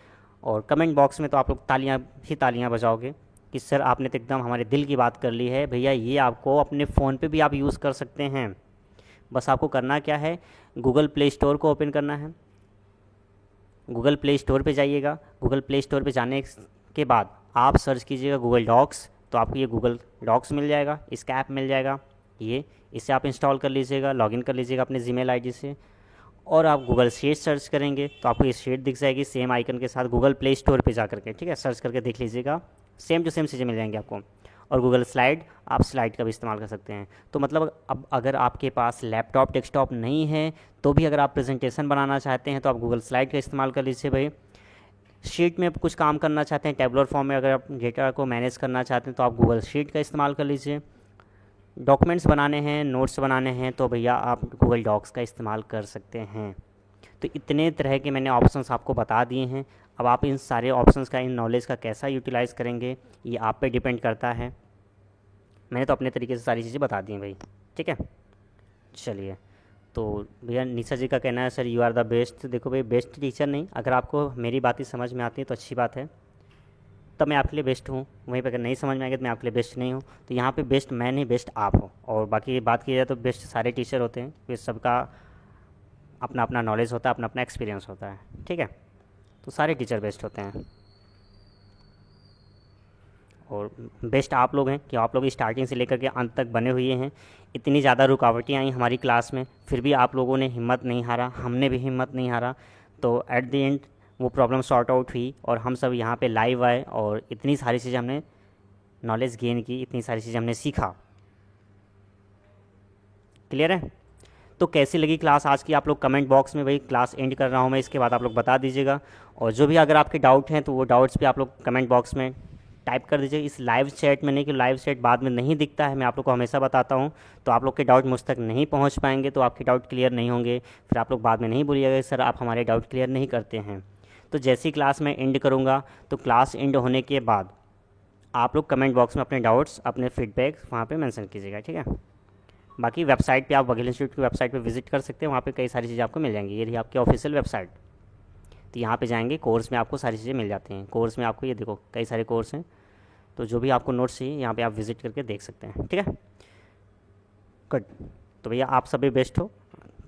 और कमेंट बॉक्स में तो आप लोग तालियां ही तालियां बजाओगे कि सर आपने तो एकदम हमारे दिल की बात कर ली है। भैया ये आपको अपने फ़ोन पे भी आप यूज़ कर सकते हैं। बस आपको करना क्या है, गूगल प्ले स्टोर को ओपन करना है, गूगल प्ले स्टोर पे जाइएगा। गूगल प्ले स्टोर पे जाने के बाद आप सर्च कीजिएगा गूगल डॉक्स, तो आपको ये गूगल डॉक्स मिल जाएगा, इसका ऐप मिल जाएगा। ये इसे आप इंस्टॉल कर लीजिएगा, लॉगिन कर लीजिएगा अपने जीमेल आईडी से, और आप गूगल शीट सर्च करेंगे तो आपको ये शीट दिख जाएगी सेम आइकन के साथ गूगल प्ले स्टोर पे जा करके। ठीक है, सर्च करके देख लीजिएगा, सेम टू सेम चीज़ें मिल जाएंगी आपको। और गूगल स्लाइड, आप स्लाइड का भी इस्तेमाल कर सकते हैं। तो मतलब अब अगर आपके पास लैपटॉप डेस्कटॉप नहीं है तो भी अगर आप प्रेजेंटेशन बनाना चाहते हैं तो आप गूगल स्लाइड का इस्तेमाल कर लीजिए भाई। शीट में कुछ काम करना चाहते हैं, टेबलर फॉर्म में अगर आप डेटा को मैनेज करना चाहते हैं तो आप गूगल शीट का इस्तेमाल कर लीजिए। डॉक्यूमेंट्स बनाने हैं, नोट्स बनाने हैं तो भैया आप गूगल डॉक्स का इस्तेमाल कर सकते हैं। तो इतने तरह के मैंने ऑप्शंस आपको बता दिए हैं। अब आप इन सारे ऑप्शंस का, इन नॉलेज का कैसा यूटिलाइज़ करेंगे ये आप पे डिपेंड करता है। मैंने तो अपने तरीके से सारी चीज़ें बता दी हैं भाई। ठीक है, चलिए। तो भैया निशा जी का कहना है sir you are the best. देखो भाई बेस्ट टीचर नहीं, अगर आपको मेरी बातें समझ में आती है तो अच्छी बात है, तब मैं आपके लिए बेस्ट हूँ। वहीं पर अगर नहीं समझ में आएगा तो मैं आपके लिए बेस्ट नहीं हूँ। तो यहाँ पे बेस्ट मैं नहीं, बेस्ट आप हो। और बाकी बात की जाए तो बेस्ट सारे टीचर होते हैं, वे सबका अपना अपना नॉलेज होता है, अपना अपना एक्सपीरियंस होता है। ठीक है, तो सारे टीचर बेस्ट होते हैं। और बेस्ट आप लोग हैं कि आप लोग स्टार्टिंग से लेकर के अंत तक बने हुए हैं। इतनी ज़्यादा रुकावटें आई हमारी क्लास में, फिर भी आप लोगों ने हिम्मत नहीं हारा, हमने भी हिम्मत नहीं हारा। तो एट द एंड वो प्रॉब्लम सॉर्ट आउट हुई और हम सब यहाँ पे लाइव आए और इतनी सारी चीज़ें हमने नॉलेज गेन की, इतनी सारी चीज़ें हमने सीखा। क्लियर है? तो कैसी लगी क्लास आज की, आप लोग कमेंट बॉक्स में, भाई क्लास एंड कर रहा हूँ मैं, इसके बाद आप लोग बता दीजिएगा। और जो भी अगर आपके डाउट हैं तो वो डाउट्स भी आप लोग कमेंट बॉक्स में टाइप कर दीजिए। इस लाइव चैट में नहीं, कि लाइव चैट बाद में नहीं दिखता है, मैं आप लोग को हमेशा बताता हूँ। तो आप लोग के डाउट मुझ तक नहीं पहुँच पाएंगे, तो आपके डाउट क्लियर नहीं होंगे, फिर आप लोग बाद में नहीं बोलिएगा सर आप हमारे डाउट क्लियर नहीं करते हैं। तो जैसी क्लास मैं एंड करूँगा, तो क्लास एंड होने के बाद आप लोग कमेंट बॉक्स में अपने डाउट्स, अपने फीडबैक वहाँ पे मेंशन कीजिएगा, ठीक है। बाकी वेबसाइट पे आप वकील इंस्टीट्यूट की वेबसाइट पे विजिट कर सकते हैं, वहाँ पे कई सारी चीज़ें आपको मिल जाएंगी। ये रही आपकी ऑफिशियल वेबसाइट। तो यहाँ पे जाएंगे, कोर्स में आपको सारी चीज़ें मिल जाती हैं। कोर्स में आपको ये देखो कई सारे कोर्स हैं, तो जो भी आपको नोट्स चाहिए यहाँ पे आप विजिट करके देख सकते हैं, ठीक है। गुड। तो भैया आप सभी बेस्ट हो।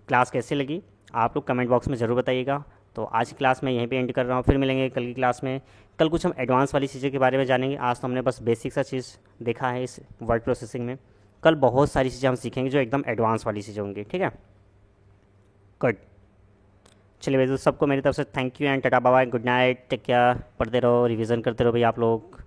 क्लास कैसी लगी आप लोग कमेंट बॉक्स में ज़रूर बताइएगा। तो आज की क्लास मैं यहीं पे एंड कर रहा हूँ, फिर मिलेंगे कल की क्लास में। कल कुछ हम एडवांस वाली चीज़ों के बारे में जानेंगे, आज तो हमने बस बेसिक सा चीज़ देखा है इस वर्ड प्रोसेसिंग में। कल बहुत सारी चीज़ें हम सीखेंगे जो एकदम एडवांस वाली चीज़ें होंगी, ठीक है। गुड। चलिए भैया, तो सबको मेरी तरफ से thank you and tata bye bye, good night, take care, पढ़ते रहो, रिवीजन करते रहो भैया आप लोग।